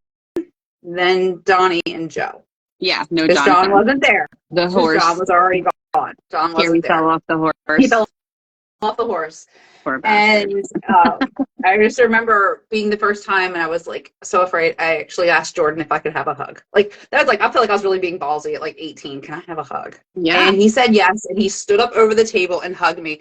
Speaker 3: then Donnie and Joe.
Speaker 1: Yeah, no,
Speaker 3: John wasn't there.
Speaker 1: The horse.
Speaker 3: John was already gone. John wasn't there.
Speaker 1: Fell off the horse.
Speaker 3: He fell off the horse. And I just remember being the first time, and I was like so afraid. I actually asked Jordan if I could have a hug. Like, that was like, I feel like I was really being ballsy at like 18. Can I have a hug?
Speaker 1: Yeah.
Speaker 3: And he said yes, and he stood up over the table and hugged me.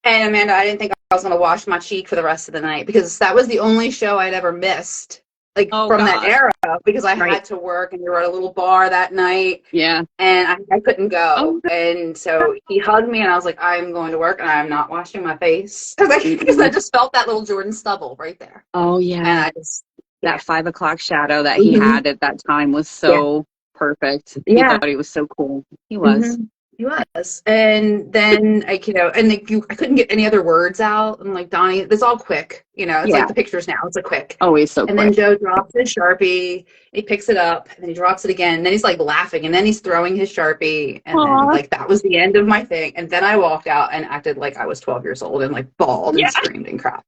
Speaker 3: And Amanda, I didn't think I was going to wash my cheek for the rest of the night, because that was the only show I'd ever missed, from that era, because I had to work, and we were at a little bar that night.
Speaker 1: Yeah.
Speaker 3: And I couldn't go. And so he hugged me, and I was like, I'm going to work, and I'm not washing my face. Because I just felt that little Jordan stubble right there.
Speaker 1: Oh, yeah.
Speaker 3: And I just,
Speaker 1: that 5 o'clock shadow that he had at that time was so perfect. Yeah. He thought he was so cool. He was.
Speaker 3: He was. And then I couldn't get any other words out. And like, Donnie, it's all quick, it's like the pictures now. It's a quick.
Speaker 1: Always so quick.
Speaker 3: And then Joe drops his Sharpie, he picks it up, and then he drops it again. And then he's like laughing, and then he's throwing his Sharpie. And then that was the end of my thing. And then I walked out and acted like I was 12 years old and like bawled and screamed and cried.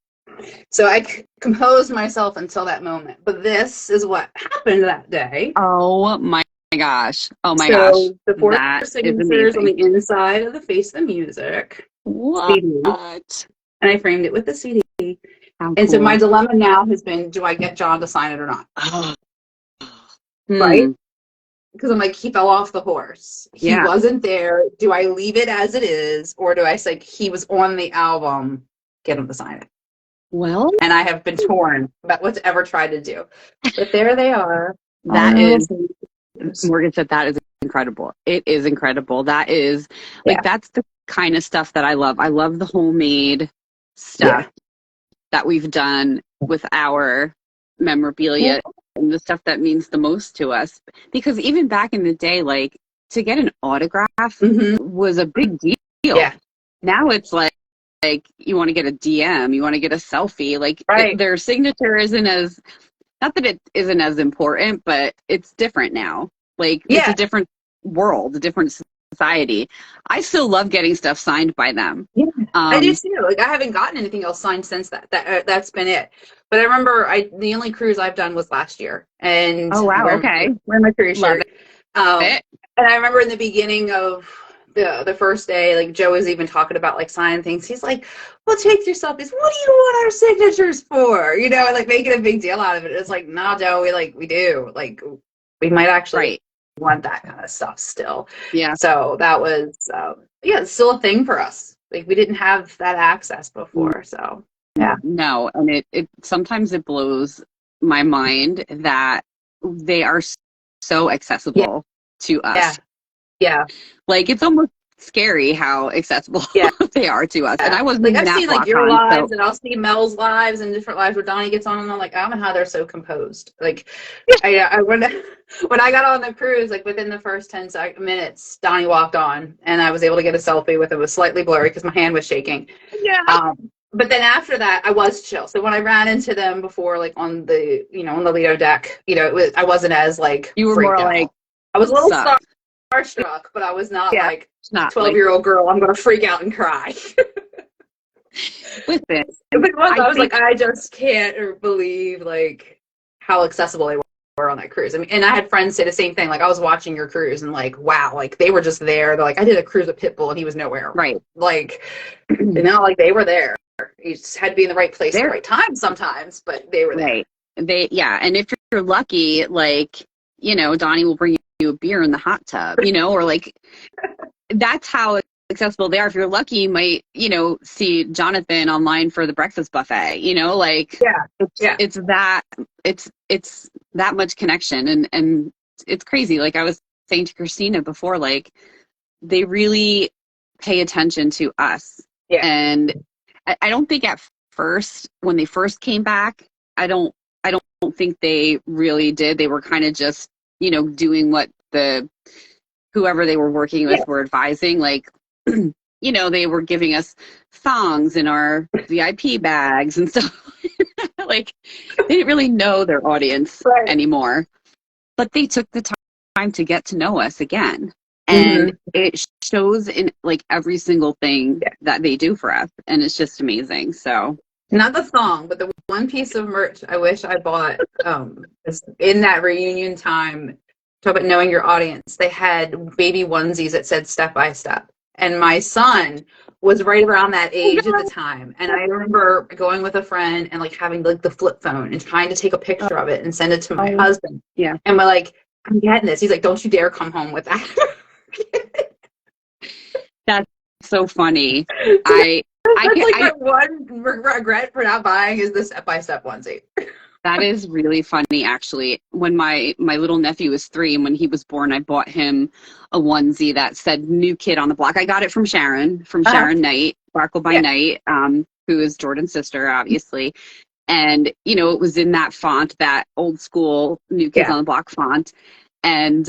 Speaker 3: So I composed myself until that moment. But this is what happened that day.
Speaker 1: Oh my gosh. Oh my gosh.
Speaker 3: So the 4 signatures on the inside of the Face the Music CD. And I framed it with the CD. So my dilemma now has been, do I get John to sign it or not? Right? Because I'm like, he fell off the horse. He wasn't there. Do I leave it as it is? Or do I say, he was on the album, get him to sign it?
Speaker 1: Well.
Speaker 3: And I have been torn about what to ever try to do. But there they are.
Speaker 1: That is... Morgan said that is incredible. It is incredible. That is that's the kind of stuff that I love. I love the homemade stuff that we've done with our memorabilia and the stuff that means the most to us. Because even back in the day, like, to get an autograph was a big deal. Yeah. Now it's like you want to get a DM, you want to get a selfie. Like, their signature isn't as... Not that it isn't as important, but it's different now. Like, it's a different world, a different society. I still love getting stuff signed by them.
Speaker 3: Yeah, I do too. Like I haven't gotten anything else signed since that. That's been it. But I remember the only cruise I've done was last year, and
Speaker 1: Oh wow, okay.
Speaker 3: wearing my cruise
Speaker 1: Love
Speaker 3: shirt.
Speaker 1: it.
Speaker 3: And I remember in the beginning of the first day, like Joe was even talking about like signing things. He's like, "Well, take your selfies. What do you want our signatures for?" You know, and like making a big deal out of it. It's like, nah, Joe, we do. Like we might actually want that kind of stuff still.
Speaker 1: Yeah.
Speaker 3: So that was it's still a thing for us. Like we didn't have that access before. So yeah.
Speaker 1: No, and it sometimes it blows my mind that they are so accessible to us.
Speaker 3: Yeah.
Speaker 1: Like it's almost scary how accessible they are to us. And I wasn't
Speaker 3: like
Speaker 1: even
Speaker 3: I've seen like your lives, and I'll see Mel's lives and different lives where Donnie gets on, and I'm like, I don't know how they're so composed. Like when I got on the cruise, like within the first 10 minutes, Donnie walked on, and I was able to get a selfie with him. It was slightly blurry because my hand was shaking.
Speaker 1: Yeah.
Speaker 3: But then after that, I was chill. So when I ran into them before, like on the on the Lido deck, I wasn't as like
Speaker 1: you were more
Speaker 3: out.
Speaker 1: like
Speaker 3: I was a little starstruck, but I was not like
Speaker 1: not
Speaker 3: 12-year-old girl. I'm gonna freak out and cry.
Speaker 1: Listen,
Speaker 3: But I was like, I just can't believe like how accessible they were on that cruise. I mean, and I had friends say the same thing. Like I was watching your cruise and like, wow, like they were just there. They're like, I did a cruise with Pitbull and he was nowhere.
Speaker 1: Right.
Speaker 3: Like, like they were there. You just had to be in the right place at the right time sometimes, but they were there.
Speaker 1: Right. And if you're lucky, like, Donnie will bring you a beer in the hot tub, or like that's how accessible they are. If you're lucky, you might, see Jonathan online for the breakfast buffet, like it's that much connection and it's crazy. Like I was saying to Christina before, like they really pay attention to us. Yeah. And I don't think at first, when they first came back, I don't think they really did. They were kind of just, doing what whoever they were working with were advising. Like, they were giving us songs in our VIP bags and stuff. Like, they didn't really know their audience anymore. But they took the time to get to know us again. And it shows in like every single thing that they do for us. And it's just amazing. So
Speaker 3: not the song, but the one piece of merch I wish I bought is in that reunion time. Talk about knowing your audience. They had baby onesies that said step by step. And my son was right around that age at the time. And I remember going with a friend and like having like the flip phone and trying to take a picture of it and send it to my husband.
Speaker 1: Yeah.
Speaker 3: And we're like, I'm getting this. He's like, don't you dare come home with that.
Speaker 1: That's so funny.
Speaker 3: My one regret for not buying is the step-by-step onesie.
Speaker 1: That is really funny, actually. When my little nephew was 3 and when he was born, I bought him a onesie that said "New Kid on the Block." I got it from Sharon Knight, Sparkle by Night, who is Jordan's sister, obviously. And, it was in that font, that old school New Kids on the Block font. And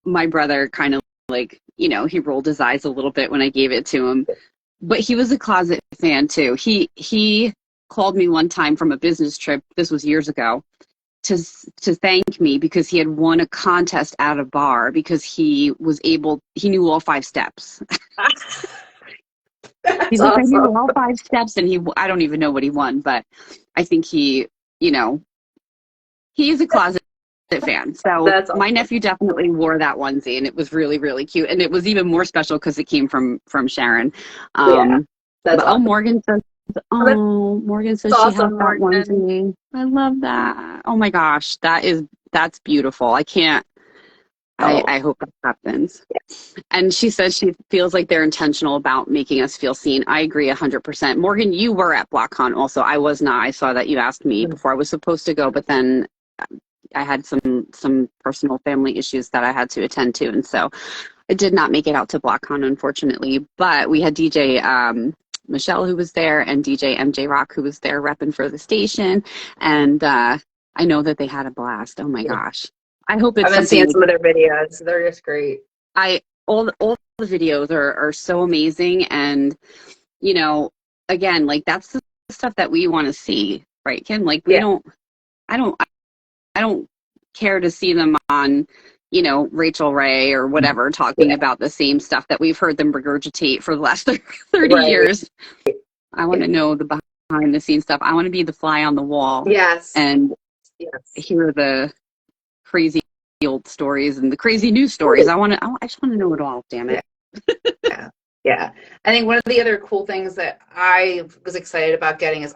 Speaker 1: my brother kind of like, he rolled his eyes a little bit when I gave it to him. But he was a closet fan too. He called me one time from a business trip, this was years ago, to thank me because he had won a contest at a bar because he knew all 5 steps. He's like, awesome. I knew all 5 steps, and I don't even know what he won, but I think he is a closet fan. So awesome. My nephew definitely wore that onesie, and it was really, really cute. And it was even more special because it came from Sharon. Awesome. Morgan says she has that onesie. I love that. Oh my gosh, that's beautiful. I can't. I hope that happens. And she says she feels like they're intentional about making us feel seen. I agree 100%. Morgan, you were at BlockCon also. I was not. I saw that you asked me before I was supposed to go, but then I had some personal family issues that I had to attend to, and so I did not make it out to BlockCon, unfortunately. But we had DJ Michelle, who was there, and DJ MJ Rock, who was there repping for the station, and I know that they had a blast. Oh my gosh! I hope it's.
Speaker 3: I've been seeing some of their videos. They're just great.
Speaker 1: All the videos are so amazing, and again, like that's the stuff that we want to see, right, Kim? Like I don't care to see them on you know, Rachel Ray or whatever talking about the same stuff that we've heard them regurgitate for the last 30
Speaker 3: Right.
Speaker 1: years. I want to know the behind the scenes stuff. I want to be the fly on the wall.
Speaker 3: Yes.
Speaker 1: And hear the crazy old stories and the crazy news stories. I just want to know it all, damn it.
Speaker 3: Yeah. I think one of the other cool things that I was excited about getting is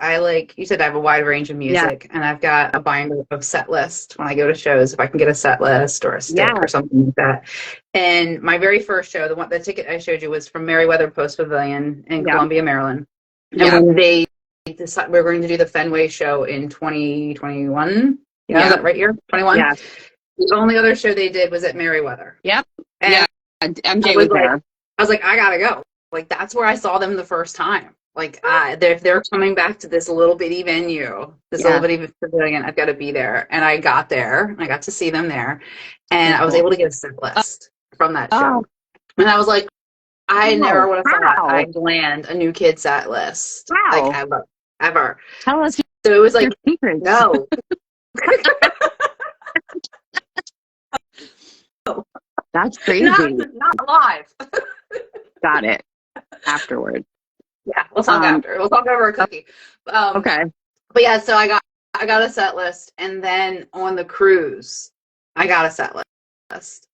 Speaker 3: you said, I have a wide range of music, and I've got a binder of set list when I go to shows, if I can get a set list or a stick or something like that. And my very first show, the ticket I showed you was from Merriweather Post Pavilion in Columbia, Maryland. And when they decided we were going to do the Fenway show in 2021, is that right year? 21? Yeah. The only other show they did was at Merriweather.
Speaker 1: Yep.
Speaker 3: And
Speaker 1: MJ was there.
Speaker 3: I was like, I gotta go. Like, that's where I saw them the first time. Like, they're coming back to this little bitty venue, this little bitty pavilion. I've got to be there. And I got there. I got to see them there. And I was able to get a set list from that show. And I was like, I never would have thought I'd land a New Kid set list.
Speaker 1: Wow.
Speaker 3: Like, ever.
Speaker 1: Tell us.
Speaker 3: So it was like,
Speaker 1: secrets.
Speaker 3: No.
Speaker 1: That's crazy.
Speaker 3: Not live.
Speaker 1: Got it. Afterwards.
Speaker 3: Yeah, we'll talk after. We'll talk over a cookie.
Speaker 1: Okay.
Speaker 3: But yeah, so I got a set list, and then on the cruise, I got a set list.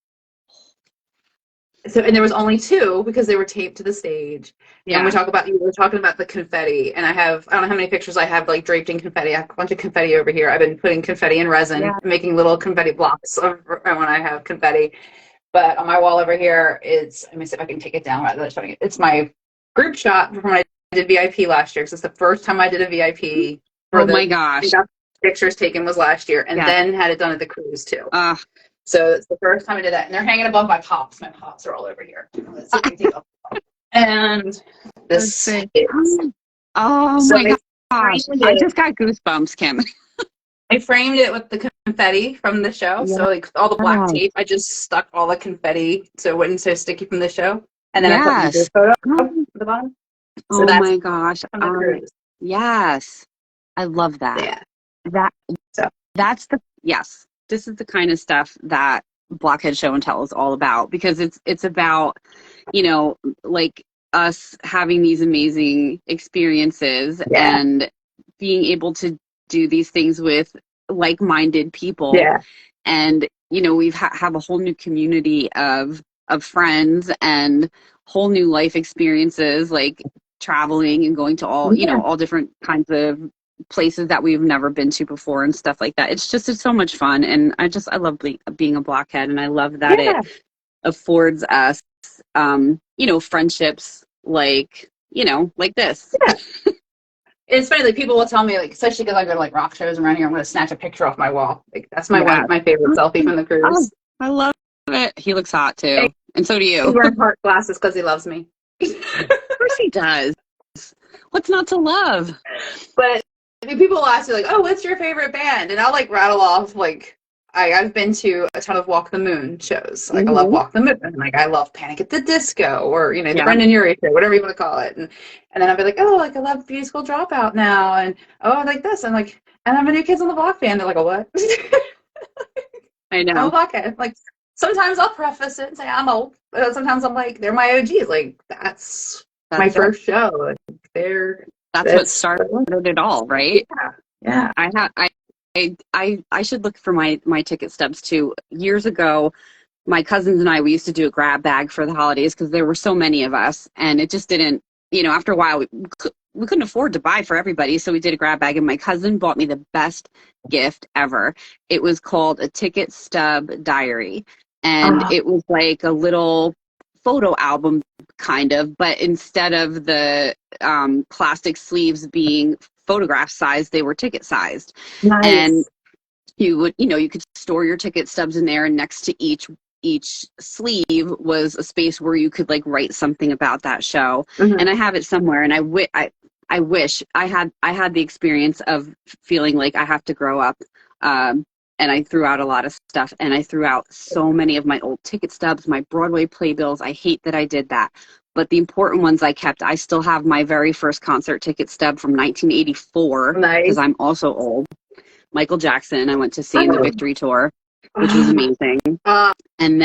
Speaker 3: So, and there was only 2 because they were taped to the stage. Yeah. And you were talking about the confetti, and I don't know how many pictures I have like draped in confetti. I have a bunch of confetti over here. I've been putting confetti in resin, making little confetti blocks when I have confetti. But on my wall over here let me see if I can take it down rather than showing it. It's my group shot from when I did VIP last year, because it's the first time I did a VIP.
Speaker 1: My gosh.
Speaker 3: Pictures taken was last year, and then had it done at the cruise too. So it's the first time I did that. And they're hanging above my pops. My pops are all over here. Let's see if we can take them. And this is...
Speaker 1: Oh my gosh. I just got goosebumps, Kim.
Speaker 3: I framed it with the confetti from the show. Yeah. So like all the black tape, I just stuck all the confetti so it wasn't so sticky from the show. And then I put the photo at the bottom. So
Speaker 1: my gosh. Yes. I love that. Yeah. This is the kind of stuff that Blockhead Show and Tell is all about, because it's about, you know, like us having these amazing experiences and being able to do these things with like-minded people. Yeah. And, you know, we've have a whole new community of friends and whole new life experiences, like traveling and going to all, you know, all different kinds of places that we've never been to before and stuff like that. It's so much fun. And I love being a Blockhead, and I love that it affords us, you know, friendships like this. Yeah.
Speaker 3: It's funny, like people will tell me, like, especially because I go to like rock shows around here, I'm going to snatch a picture off my wall. Like that's my favorite selfie from the cruise.
Speaker 1: Oh, I love it. He looks hot too, and so do you.
Speaker 3: He's wearing heart glasses because he loves me.
Speaker 1: Of course he does. What's not to love?
Speaker 3: But I mean, people will ask me like, "Oh, what's your favorite band?" And I'll like rattle off like I've been to a ton of Walk the Moon shows. Like I love Walk the Moon, and like I love Panic at the Disco, or you know the Brendan Urie show, whatever you want to call it. And then I'll be like, oh, like I love Musical Dropout now, and oh, I like this, and like, and I'm a New Kids on the Block fan. They're like, a what?
Speaker 1: I know.
Speaker 3: I'm a Blockhead. Like sometimes I'll preface it and say I'm old, but sometimes I'm like, they're my OGs. Like that's my first show. Like,
Speaker 1: that's what started it all, right?
Speaker 3: Yeah.
Speaker 1: I should look for my ticket stubs too. Years ago, my cousins and we used to do a grab bag for the holidays because there were so many of us, and it just didn't, you know, after a while we couldn't afford to buy for everybody, so we did a grab bag, and my cousin bought me the best gift ever. It was called a ticket stub diary, and it was like a little photo album kind of, but instead of the plastic sleeves being photograph sized, they were ticket sized. Nice. And you could store your ticket stubs in there, and next to each sleeve was a space where you could like write something about that show. And I have it somewhere, and I wish I had the experience of feeling like I have to grow up, and I threw out a lot of stuff, and I threw out so many of my old ticket stubs, my Broadway playbills. I hate that I did that. But the important ones I kept. I still have my very first concert ticket stub from 1984, because I'm also old. Michael Jackson, I went to see in the Victory Tour. which was amazing.
Speaker 3: Uh,
Speaker 1: And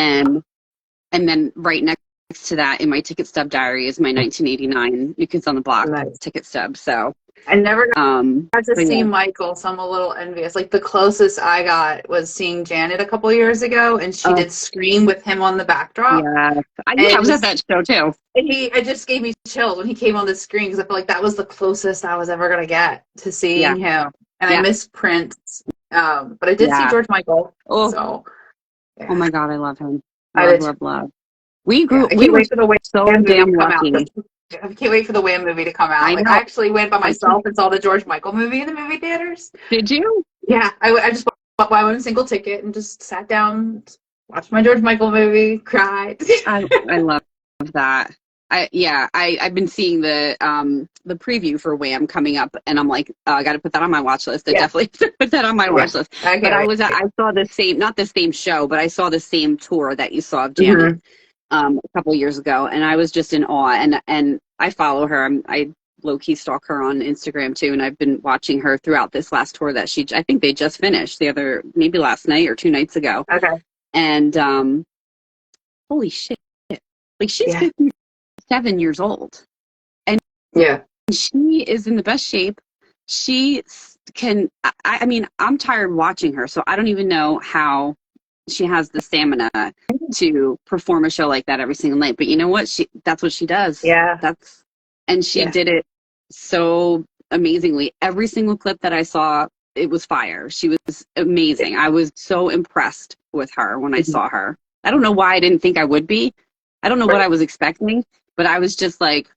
Speaker 1: then right next to that in my ticket stub diary is my 1989 New Kids on the Block
Speaker 3: nice.
Speaker 1: ticket stub. So
Speaker 3: I never got to
Speaker 1: but
Speaker 3: see
Speaker 1: yeah.
Speaker 3: Michael, so I'm a little envious. Like the closest I got was seeing Janet a couple years ago, and she did Scream with him on the backdrop.
Speaker 1: Yeah,
Speaker 3: And
Speaker 1: I was at that show too.
Speaker 3: it just gave me chills when he came on the screen because I felt like that was the closest I was ever gonna get to seeing him. And I miss Prince, but I did see George Michael.
Speaker 1: Oh,
Speaker 3: so
Speaker 1: oh my God, I love him.
Speaker 3: I
Speaker 1: Love. We were
Speaker 3: wait for the Wham
Speaker 1: so
Speaker 3: movie
Speaker 1: damn
Speaker 3: to come
Speaker 1: lucky.
Speaker 3: out. I can't wait for the Wham movie to come out.
Speaker 1: I
Speaker 3: Like
Speaker 1: know.
Speaker 3: I actually went by myself and saw the George Michael movie in the movie theaters.
Speaker 1: Did you?
Speaker 3: Yeah, I just bought one single ticket and just sat down, watched my George Michael movie, cried.
Speaker 1: I love that. I've been seeing the preview for Wham coming up, and I'm like, I got to put that on my watch list. I definitely put that on my watch list. But I saw the same, not the same show, but I saw the same tour that you saw of Janet a couple years ago, and I was just in awe. And I follow her. I low-key stalk her on Instagram too, and I've been watching her throughout this last tour that I think they just finished maybe last night or 2 nights ago.
Speaker 3: Okay.
Speaker 1: And holy shit, like she's 57 years old, and she is in the best shape. She can. I mean, I'm tired watching her, so I don't even know how she has the stamina to perform a show like that every single night. But you know what? That's what she does.
Speaker 3: Yeah.
Speaker 1: And she did it so amazingly. Every single clip that I saw, it was fire. She was amazing. I was so impressed with her when I saw her. I don't know why I didn't think I would be. I don't know what I was expecting, but I was just like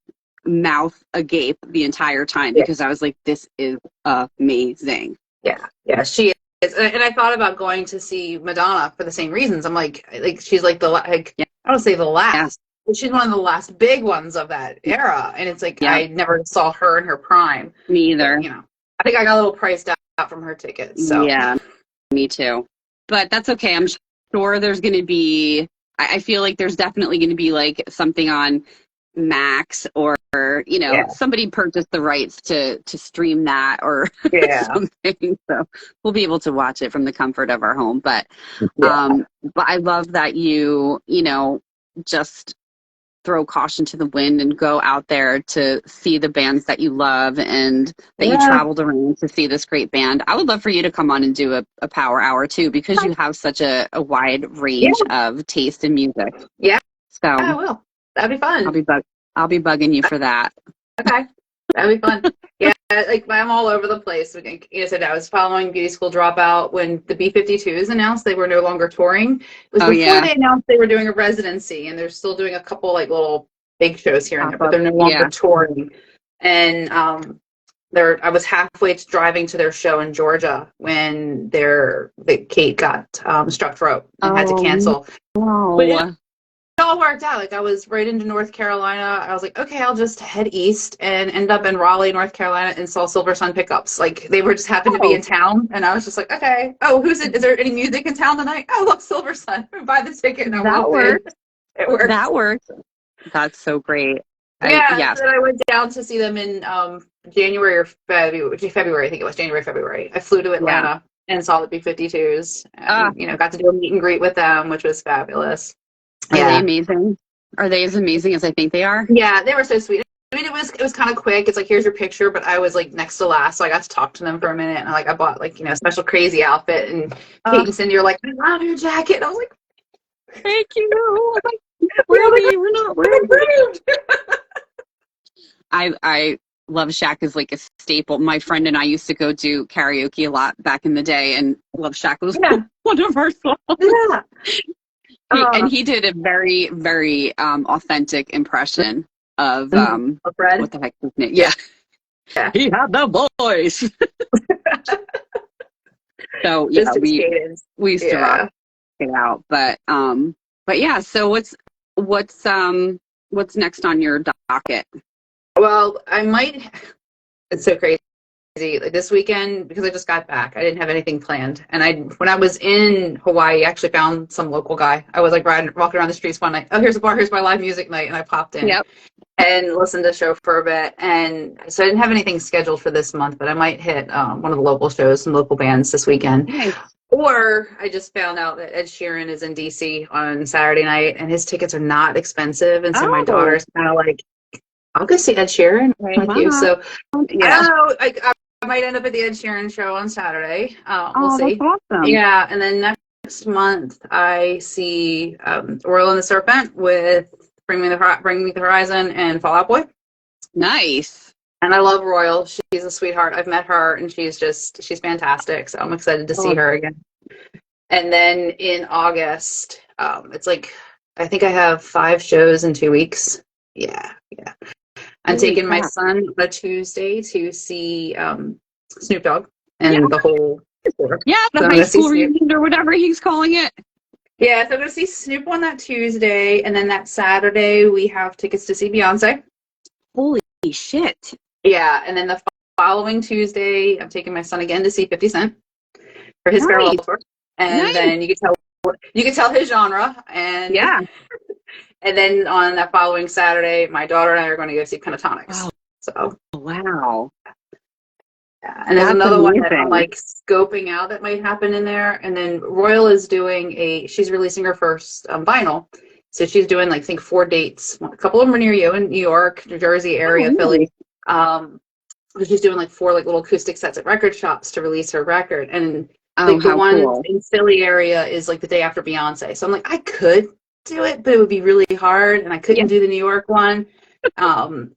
Speaker 1: mouth agape the entire time because I was like, this is amazing.
Speaker 3: Yeah, she is. And I thought about going to see Madonna for the same reasons. I'm like she's like I don't say the last. But she's one of the last big ones of that era, and it's like I never saw her in her prime.
Speaker 1: Me either.
Speaker 3: But, I think I got a little priced out from her tickets. So
Speaker 1: yeah, me too. But that's okay. I'm sure there's going to be. I feel like there's definitely going to be like something on Max or somebody purchased the rights to stream that or something. So we'll be able to watch it from the comfort of our home. But I love that you just throw caution to the wind and go out there to see the bands that you love and that you traveled around to see this great band. I would love for you to come on and do a power hour too, because you have such a wide range of taste in music.
Speaker 3: Yeah.
Speaker 1: So
Speaker 3: I will. That'd be fun.
Speaker 1: I'll be bugging you for that.
Speaker 3: Okay. That'd be fun. Yeah, like I'm all over the place. Like you said, I was following Beauty School Dropout when the B-52s announced they were no longer touring. It was before they announced they were doing a residency, and they're still doing a couple like little big shows here and there, but they're no longer touring. And I was halfway to driving to their show in Georgia when Kate got struck throat and had to cancel.
Speaker 1: Oh.
Speaker 3: But it all worked out. Like I was right into North Carolina. I was like, okay, I'll just head east and end up in Raleigh, North Carolina, and saw Silver Sun Pickups. Like they were just happened to be in town, and I was just like, okay. Oh, who's it? Is there any music in town tonight? I love Silver Sun. Buy the ticket, and I worked. It worked.
Speaker 1: That worked. That's so great.
Speaker 3: Yes. And I went down to see them in January or February. I think it was January, February. I flew to Atlanta and saw the B-52s. And, got to do a meet and greet with them, which was fabulous.
Speaker 1: Are they amazing? Are they as amazing as I think they are?
Speaker 3: Yeah, they were so sweet. I mean, it was kind of quick. It's like, here's your picture, but I was like next to last, so I got to talk to them for a minute. And I bought like a special crazy outfit. And Kate and Cindy are like, I love your jacket. And I was like,
Speaker 1: thank you. We're not rude. I love Shack is like a staple. My friend and I used to go do karaoke a lot back in the day, and Love Shack was one of our songs.
Speaker 3: Yeah.
Speaker 1: And he did a very, very authentic impression of
Speaker 3: Fred?
Speaker 1: What the heck is his name? Yeah. He had the voice. So yeah, we used to rock it out. But yeah, so what's next on your docket?
Speaker 3: Well, I might. It's so crazy. Like this weekend, because I just got back, I didn't have anything planned. And when I was in Hawaii, I actually found some local guy. I was like walking around the streets one night. Oh, here's a bar. Here's my live music night. And I popped in and listened to the show for a bit. And so I didn't have anything scheduled for this month, but I might hit one of the local shows, some local bands this weekend.
Speaker 1: Nice.
Speaker 3: Or I just found out that Ed Sheeran is in DC on Saturday night, and his tickets are not expensive. And so my
Speaker 1: Oh,
Speaker 3: daughter's kind of like, I'll go see Ed Sheeran with you.
Speaker 1: Mom.
Speaker 3: So I
Speaker 1: Yeah.
Speaker 3: don't know. I might end up at the Ed Sheeran show on Saturday. We'll
Speaker 1: Oh, that's
Speaker 3: see.
Speaker 1: awesome.
Speaker 3: Yeah. And then next month, I see Royal and the Serpent with Bring Me the Horizon and Fall Out Boy.
Speaker 1: Nice.
Speaker 3: And I love Royal. She's a sweetheart. I've met her, and she's fantastic. So I'm excited to see
Speaker 1: Oh,
Speaker 3: her again. And then in August, it's like, I think I have 5 shows in 2 weeks. Yeah, yeah. I'm
Speaker 1: holy
Speaker 3: taking my
Speaker 1: crap.
Speaker 3: son on a Tuesday to see Snoop Dogg
Speaker 1: Yeah.
Speaker 3: and the whole tour.
Speaker 1: Yeah, the
Speaker 3: So I'm
Speaker 1: high
Speaker 3: going to see
Speaker 1: school
Speaker 3: Snoop.
Speaker 1: reunion or whatever he's calling it.
Speaker 3: Yeah, so I'm going to see Snoop on that Tuesday. And then that Saturday, we have tickets to see Beyonce.
Speaker 1: Holy shit.
Speaker 3: Yeah, and then the following Tuesday, I'm taking my son again to see 50 Cent for his farewell
Speaker 1: Nice.
Speaker 3: tour. And
Speaker 1: Nice.
Speaker 3: then you can tell his genre. And
Speaker 1: Yeah.
Speaker 3: and then on that following Saturday, my daughter and I are going to go see Pentatonics.
Speaker 1: Wow.
Speaker 3: So
Speaker 1: Wow.
Speaker 3: yeah. And there's
Speaker 1: That's
Speaker 3: another one that I'm
Speaker 1: amazing.
Speaker 3: like scoping out that might happen in there. And then Royal is she's releasing her first vinyl. So she's doing like, I think 4 dates. A couple of them are near you in New York, New Jersey area,
Speaker 1: Oh,
Speaker 3: Philly.
Speaker 1: nice.
Speaker 3: She's doing like 4 like little acoustic sets at record shops to release her record. And
Speaker 1: Oh,
Speaker 3: like the
Speaker 1: how
Speaker 3: one
Speaker 1: cool.
Speaker 3: in Philly area is like the day after Beyonce. So I'm like, I could do it, but it would be really hard, and I
Speaker 1: Yeah.
Speaker 3: couldn't do the New York one.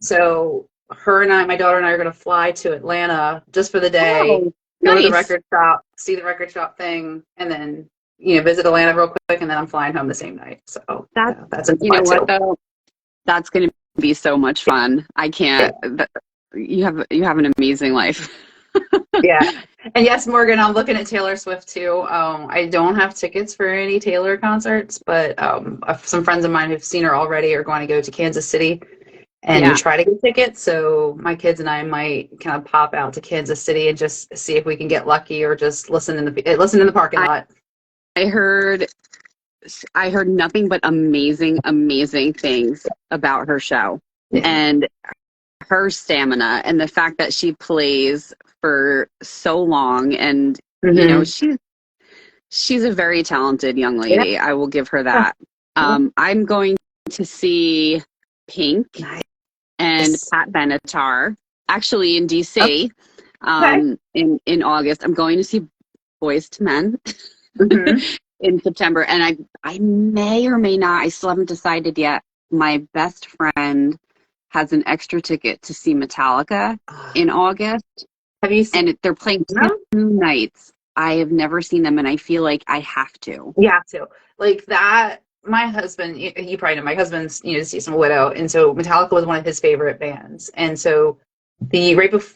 Speaker 3: So my daughter and I are going to fly to Atlanta just for the day,
Speaker 1: Oh,
Speaker 3: go to the
Speaker 1: nice.
Speaker 3: record shop, see the record shop thing, and then visit Atlanta real quick, and then I'm flying home the same night. So
Speaker 1: That's,
Speaker 3: yeah, that's in
Speaker 1: you know
Speaker 3: play
Speaker 1: what
Speaker 3: too.
Speaker 1: though? That's going to be so much fun. I
Speaker 3: Yeah.
Speaker 1: can't. You have an amazing life.
Speaker 3: Yeah. And yes, Morgan, I'm looking at Taylor Swift too. I don't have tickets for any Taylor concerts, but some friends of mine who've seen her already are going to go to Kansas City and
Speaker 1: Yeah.
Speaker 3: try to get tickets. So my kids and I might kind of pop out to Kansas City and just see if we can get lucky, or just listen in the parking
Speaker 1: I,
Speaker 3: lot.
Speaker 1: I heard nothing but amazing things about her show,
Speaker 3: Yeah.
Speaker 1: and her stamina, and the fact that she plays for so long, and
Speaker 3: Mm-hmm.
Speaker 1: she's a very talented young
Speaker 3: Yeah.
Speaker 1: lady. I will give her that. I'm going to see Pink
Speaker 3: Nice.
Speaker 1: and Pat Benatar actually in DC.
Speaker 3: Okay.
Speaker 1: In August. I'm going to see Boys to Men
Speaker 3: Mm-hmm.
Speaker 1: in September, and I may or may not. I still haven't decided yet. My best friend has an extra ticket to see Metallica in August,
Speaker 3: Have you seen
Speaker 1: and they're playing
Speaker 3: them?
Speaker 1: 2 nights. I have never seen them, and I feel like I have to.
Speaker 3: You have to. Like that. My husband, you probably know, my husband's, he's a widow. And so Metallica was one of his favorite bands. And so the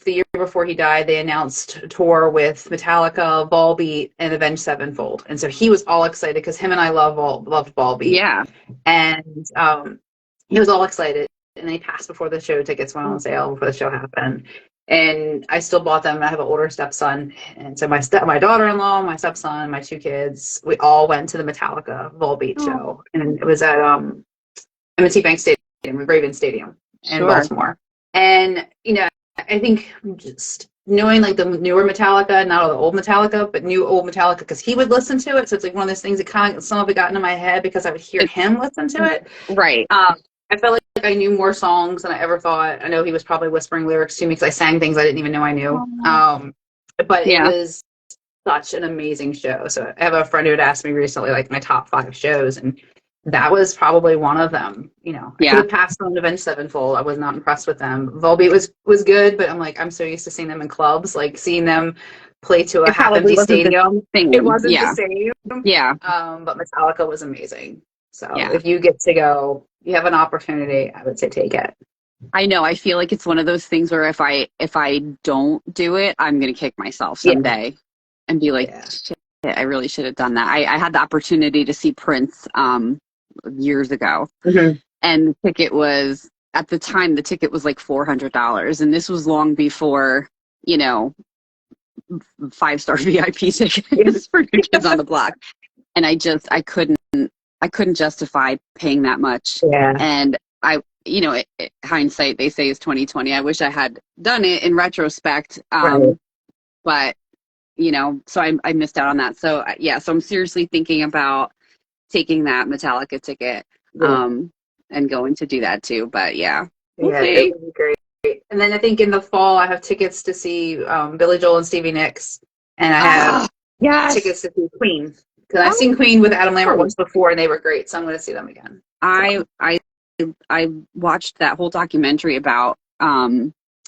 Speaker 3: year before he died, they announced a tour with Metallica, Volbeat, and Avenged Sevenfold. And so he was all excited because him and I loved Volbeat.
Speaker 1: Yeah.
Speaker 3: And he was all excited. And they passed before the show. Tickets went on sale before the show happened. And I still bought them. I have an older stepson, and so my daughter-in-law, my stepson, my 2 kids, we all went to the Metallica Volbeat show, and it was at M&T Bank Stadium, Raven Stadium in
Speaker 1: Sure.
Speaker 3: Baltimore. And I think just knowing like the newer Metallica, not all the old Metallica, but new old Metallica, because he would listen to it, so it's like one of those things that kind of some of it got into my head because I would hear him listen to it.
Speaker 1: Right.
Speaker 3: I felt like I knew more songs than I ever thought. I know he was probably whispering lyrics to me because I sang things I didn't even know I knew. But
Speaker 1: Yeah.
Speaker 3: it was such an amazing show. So I have a friend who had asked me recently, like my top 5 shows, and that was probably one of them. I could have passed on Avenged Sevenfold. I was not impressed with them. Volbeat was good, but I'm so used to seeing them in clubs, like seeing them play to a half-empty stadium. It wasn't the same.
Speaker 1: Yeah.
Speaker 3: But Metallica was amazing. So
Speaker 1: Yeah.
Speaker 3: if you get to go, you have an opportunity, I would say take it.
Speaker 1: I know. I feel like it's one of those things where if I don't do it, I'm gonna kick myself someday and be like, shit, I really should have done that. I had the opportunity to see Prince years ago, and the ticket was at the time like $400, and this was long before 5-star VIP tickets for New Kids on the Block, and I couldn't justify paying that much.
Speaker 3: Yeah.
Speaker 1: And hindsight, they say, is 2020. I wish I had done it in retrospect.
Speaker 3: Right.
Speaker 1: But so I missed out on that. So yeah, so I'm seriously thinking about taking that Metallica ticket,
Speaker 3: Yeah.
Speaker 1: and going to do that too. But yeah, we'll
Speaker 3: Yeah, it
Speaker 1: see.
Speaker 3: would be great. And then I think in the fall I have tickets to see Billy Joel and Stevie Nicks, and I have
Speaker 1: Ah, yes.
Speaker 3: tickets to see Queen because I've
Speaker 1: Oh,
Speaker 3: seen Queen with Adam Lambert once before, and they were great. So I'm going to see them again.
Speaker 1: I I I watched that whole documentary about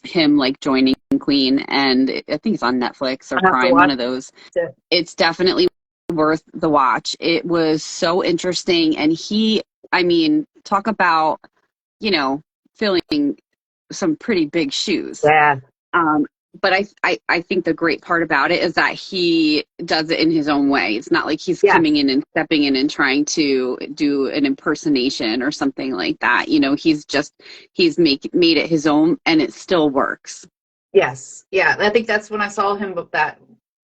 Speaker 1: him like joining Queen, and I think it's on Netflix or
Speaker 3: I have to
Speaker 1: Prime, one
Speaker 3: watch
Speaker 1: of those.
Speaker 3: it.
Speaker 1: It's definitely worth the watch. It was so interesting, and I mean, talk about, filling some pretty big shoes.
Speaker 3: Yeah.
Speaker 1: Um, but I think the great part about it is that he does it in his own way. It's not like he's
Speaker 3: Yes.
Speaker 1: coming in and stepping in and trying to do an impersonation or something like that. He's made it his own, and it still works.
Speaker 3: Yes. Yeah. I think that's when I saw him with that.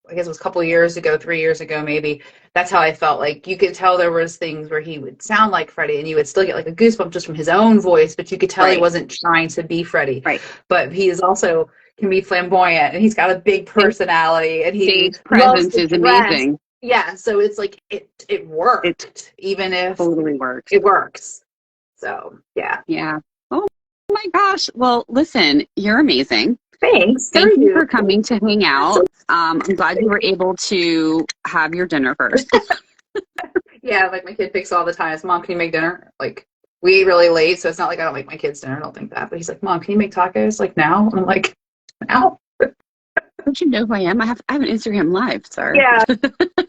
Speaker 3: I guess it was a couple of years ago, 3 years ago, maybe. That's how I felt. Like you could tell there was things where he would sound like Freddie, and you would still get like a goosebump just from his own voice, but you could tell he
Speaker 1: Right.
Speaker 3: wasn't trying to be Freddie.
Speaker 1: Right.
Speaker 3: But he is also can be flamboyant, and he's got a big personality, and he
Speaker 1: Stage
Speaker 3: loves
Speaker 1: presence
Speaker 3: to
Speaker 1: is
Speaker 3: dress.
Speaker 1: amazing.
Speaker 3: Yeah. So it's like it
Speaker 1: It
Speaker 3: worked, even if
Speaker 1: totally works.
Speaker 3: it works. So yeah.
Speaker 1: Yeah. Oh my gosh. Well, listen, you're amazing.
Speaker 3: Thanks.
Speaker 1: Thank you for coming to hang out. I'm glad you were able to have your dinner first.
Speaker 3: Yeah, like my kid picks all the time. Mom, can you make dinner? Like we ate really late, so it's not like I don't make my kids dinner. I don't think that. But he's like, Mom, can you make tacos? Like now? And I'm like, now?
Speaker 1: Don't you know who I am? I have an Instagram live, sir.
Speaker 3: Yeah.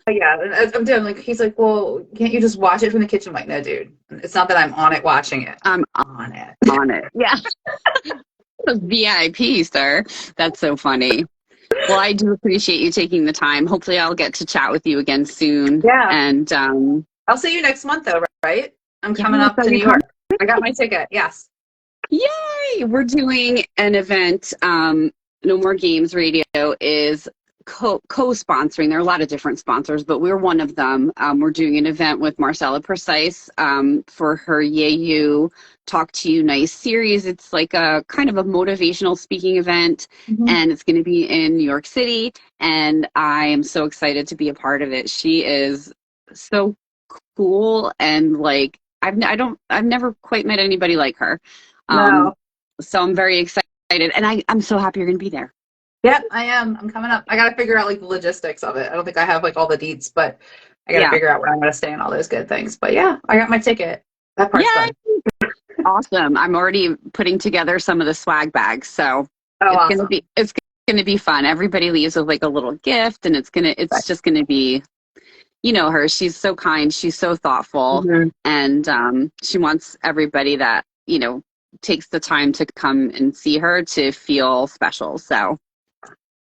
Speaker 3: Yeah. And I'm doing like he's like, well, can't you just watch it from the kitchen? I'm like, no, dude. It's not that I'm on it watching it.
Speaker 1: I'm
Speaker 3: On it.
Speaker 1: on it. Yeah. VIP, sir. That's so funny. Well, I do appreciate you taking the time. Hopefully I'll get to chat with you again soon.
Speaker 3: Yeah.
Speaker 1: And
Speaker 3: I'll see you next month though, right? I'm
Speaker 1: yeah,
Speaker 3: coming up
Speaker 1: so
Speaker 3: to New
Speaker 1: you
Speaker 3: York. I got my ticket. Yes.
Speaker 1: Yay! We're doing an event. No More Games Radio is co-sponsoring. There are a lot of different sponsors, but we're one of them. We're doing an event with Marcella Precise for her Yay You Talk to You Nice series. It's like a kind of a motivational speaking event, and it's going to be in New York City, and I am so excited to be a part of it. She is so cool, and like I've never quite met anybody like her.
Speaker 3: No.
Speaker 1: So I'm very excited, and I'm so happy you're going to be there.
Speaker 3: Yep, I am. I'm coming up. I got to figure out like the logistics of it. I don't think I have like all the deets, but I got to figure out where I'm going to stay and all those good things. But yeah, I got my ticket. That part's done.
Speaker 1: Awesome. I'm already putting together some of the swag bags, so
Speaker 3: awesome.
Speaker 1: It's gonna be fun. Everybody leaves with like a little gift, and it's just gonna be, her. She's so kind. She's so thoughtful, and she wants everybody that takes the time to come and see her to feel special. So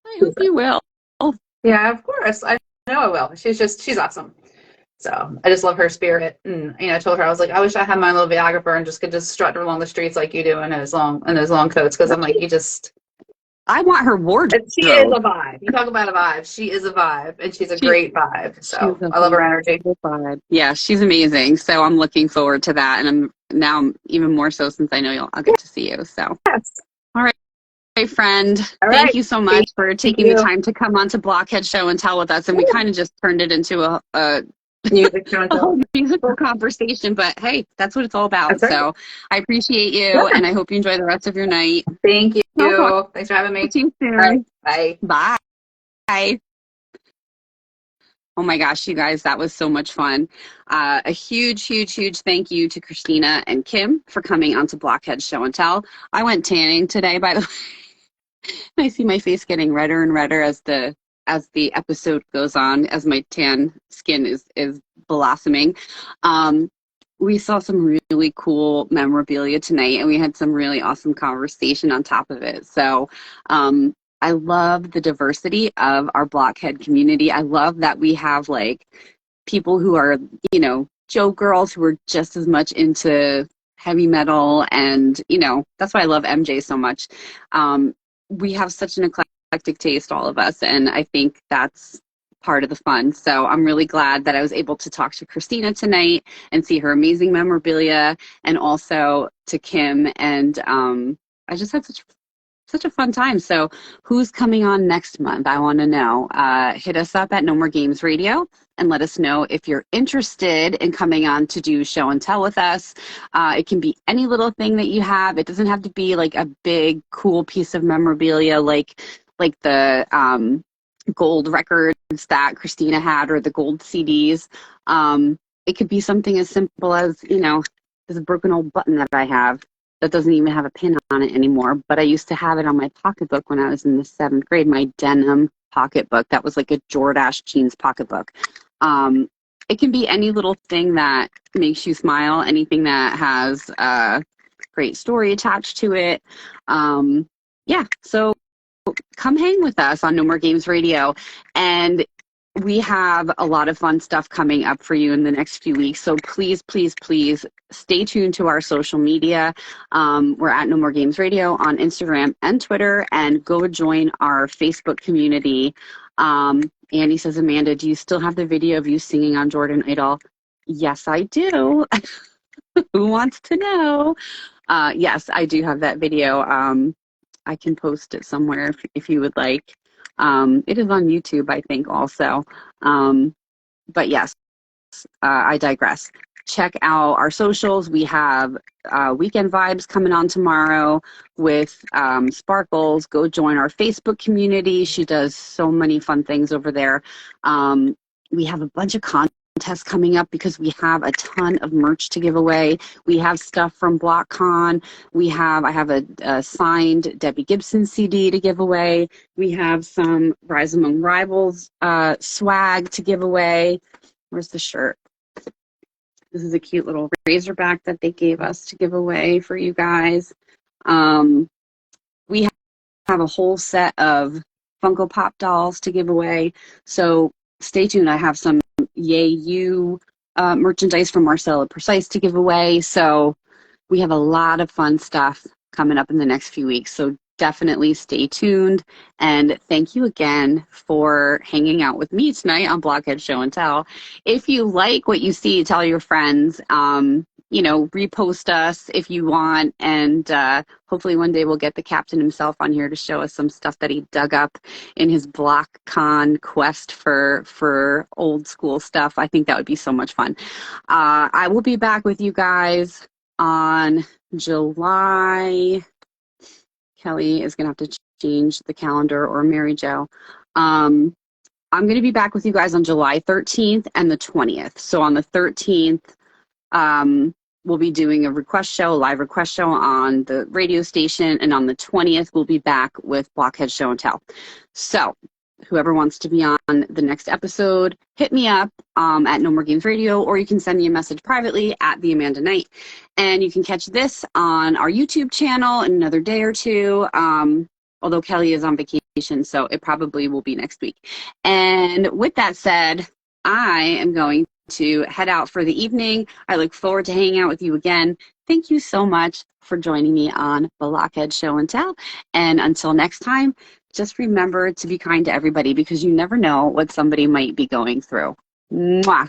Speaker 1: I hope you will.
Speaker 3: Yeah, of course. I know I will. She's awesome. So I just love her spirit. And I told her I was like, I wish I had my little videographer and just could just strut along the streets like you do in those long coats. Because I'm like,
Speaker 1: I want her wardrobe.
Speaker 3: She is a vibe. You talk about a vibe. She is a vibe, and she's a great vibe. So I love her energy.
Speaker 1: Vibe. Yeah, she's amazing. So I'm looking forward to that, and I'm even more so since I know I'll get to see you. So
Speaker 3: yes.
Speaker 1: All right. Hey, friend. Thank you so much for taking the time to come on to Blockhead Show and Tell with us. And we kind of just turned it into a whole musical conversation, but hey, that's what it's all about. Right. So I appreciate you, and I hope you enjoy the rest of your night.
Speaker 3: Thank you. Thanks for having me.
Speaker 1: See you soon.
Speaker 3: Right. Bye.
Speaker 1: Bye. Oh my gosh, you guys, that was so much fun. A huge thank you to Christina and Kim for coming onto Blockhead Show and Tell. I went tanning today, by the way. I see my face getting redder and redder as the episode goes on, as my tan skin is blossoming. We saw some really cool memorabilia tonight, and we had some really awesome conversation on top of it. So I love the diversity of our Blockhead community. I love that we have like people who are, Joe girls who are just as much into heavy metal, and that's why I love MJ so much. We have such an eclectic taste, all of us, and I think that's part of the fun. So I'm really glad that I was able to talk to Christina tonight and see her amazing memorabilia, and also to Kim. And I just had such such a fun time. So who's coming on next month? I want to know. Hit us up at No More Games Radio and let us know if you're interested in coming on to do show and tell with us. It can be any little thing that you have. It doesn't have to be like a big, cool piece of memorabilia like the gold records that Christina had or the gold CDs. It could be something as simple as, this broken old button that I have that doesn't even have a pin on it anymore, but I used to have it on my pocketbook when I was in the 7th grade, my denim pocketbook. That was like a Jordache jeans pocketbook. It can be any little thing that makes you smile, anything that has a great story attached to it. So come hang with us on No More Games Radio. And we have a lot of fun stuff coming up for you in the next few weeks. So please, please, please stay tuned to our social media. We're at No More Games Radio on Instagram and Twitter, and go join our Facebook community. Annie says, Amanda, do you still have the video of you singing on Jordan Idol? Yes, I do. Who wants to know? Yes, I do have that video. I can post it somewhere if you would like. It is on YouTube, I think, also. But yes, I digress. Check out our socials. We have Weekend Vibes coming on tomorrow with Sparkles. Go join our Facebook community. She does so many fun things over there. We have a bunch of contests coming up because we have a ton of merch to give away. We have stuff from BlockCon. I have a signed Debbie Gibson CD to give away. We have some Rise Among Rivals swag to give away. Where's the shirt? This is a cute little Razorback that they gave us to give away for you guys. We have a whole set of Funko Pop dolls to give away. So stay tuned. I have some Yay You merchandise from Marcella Precise to give away. So we have a lot of fun stuff coming up in the next few weeks. So definitely stay tuned. And thank you again for hanging out with me tonight on Blockhead Show and Tell. If you like what you see, tell your friends. Repost us if you want. And hopefully one day we'll get the captain himself on here to show us some stuff that he dug up in his BlockCon quest for old school stuff. I think that would be so much fun. I will be back with you guys on July. Kelly is going to have to change the calendar, or Mary Jo. I'm going to be back with you guys on July 13th and the 20th. So on the 13th, we'll be doing a live request show on the radio station. And on the 20th, we'll be back with Blockhead Show and Tell. So whoever wants to be on the next episode, hit me up at No More Games Radio, or you can send me a message privately at the Amanda Knight. And you can catch this on our YouTube channel in another day or two, although Kelly is on vacation, so it probably will be next week. And with that said, I am going to head out for the evening. I look forward to hanging out with you again. Thank you so much for joining me on Blockhead Show and Tell. And until next time, just remember to be kind to everybody, because you never know what somebody might be going through. Mwah.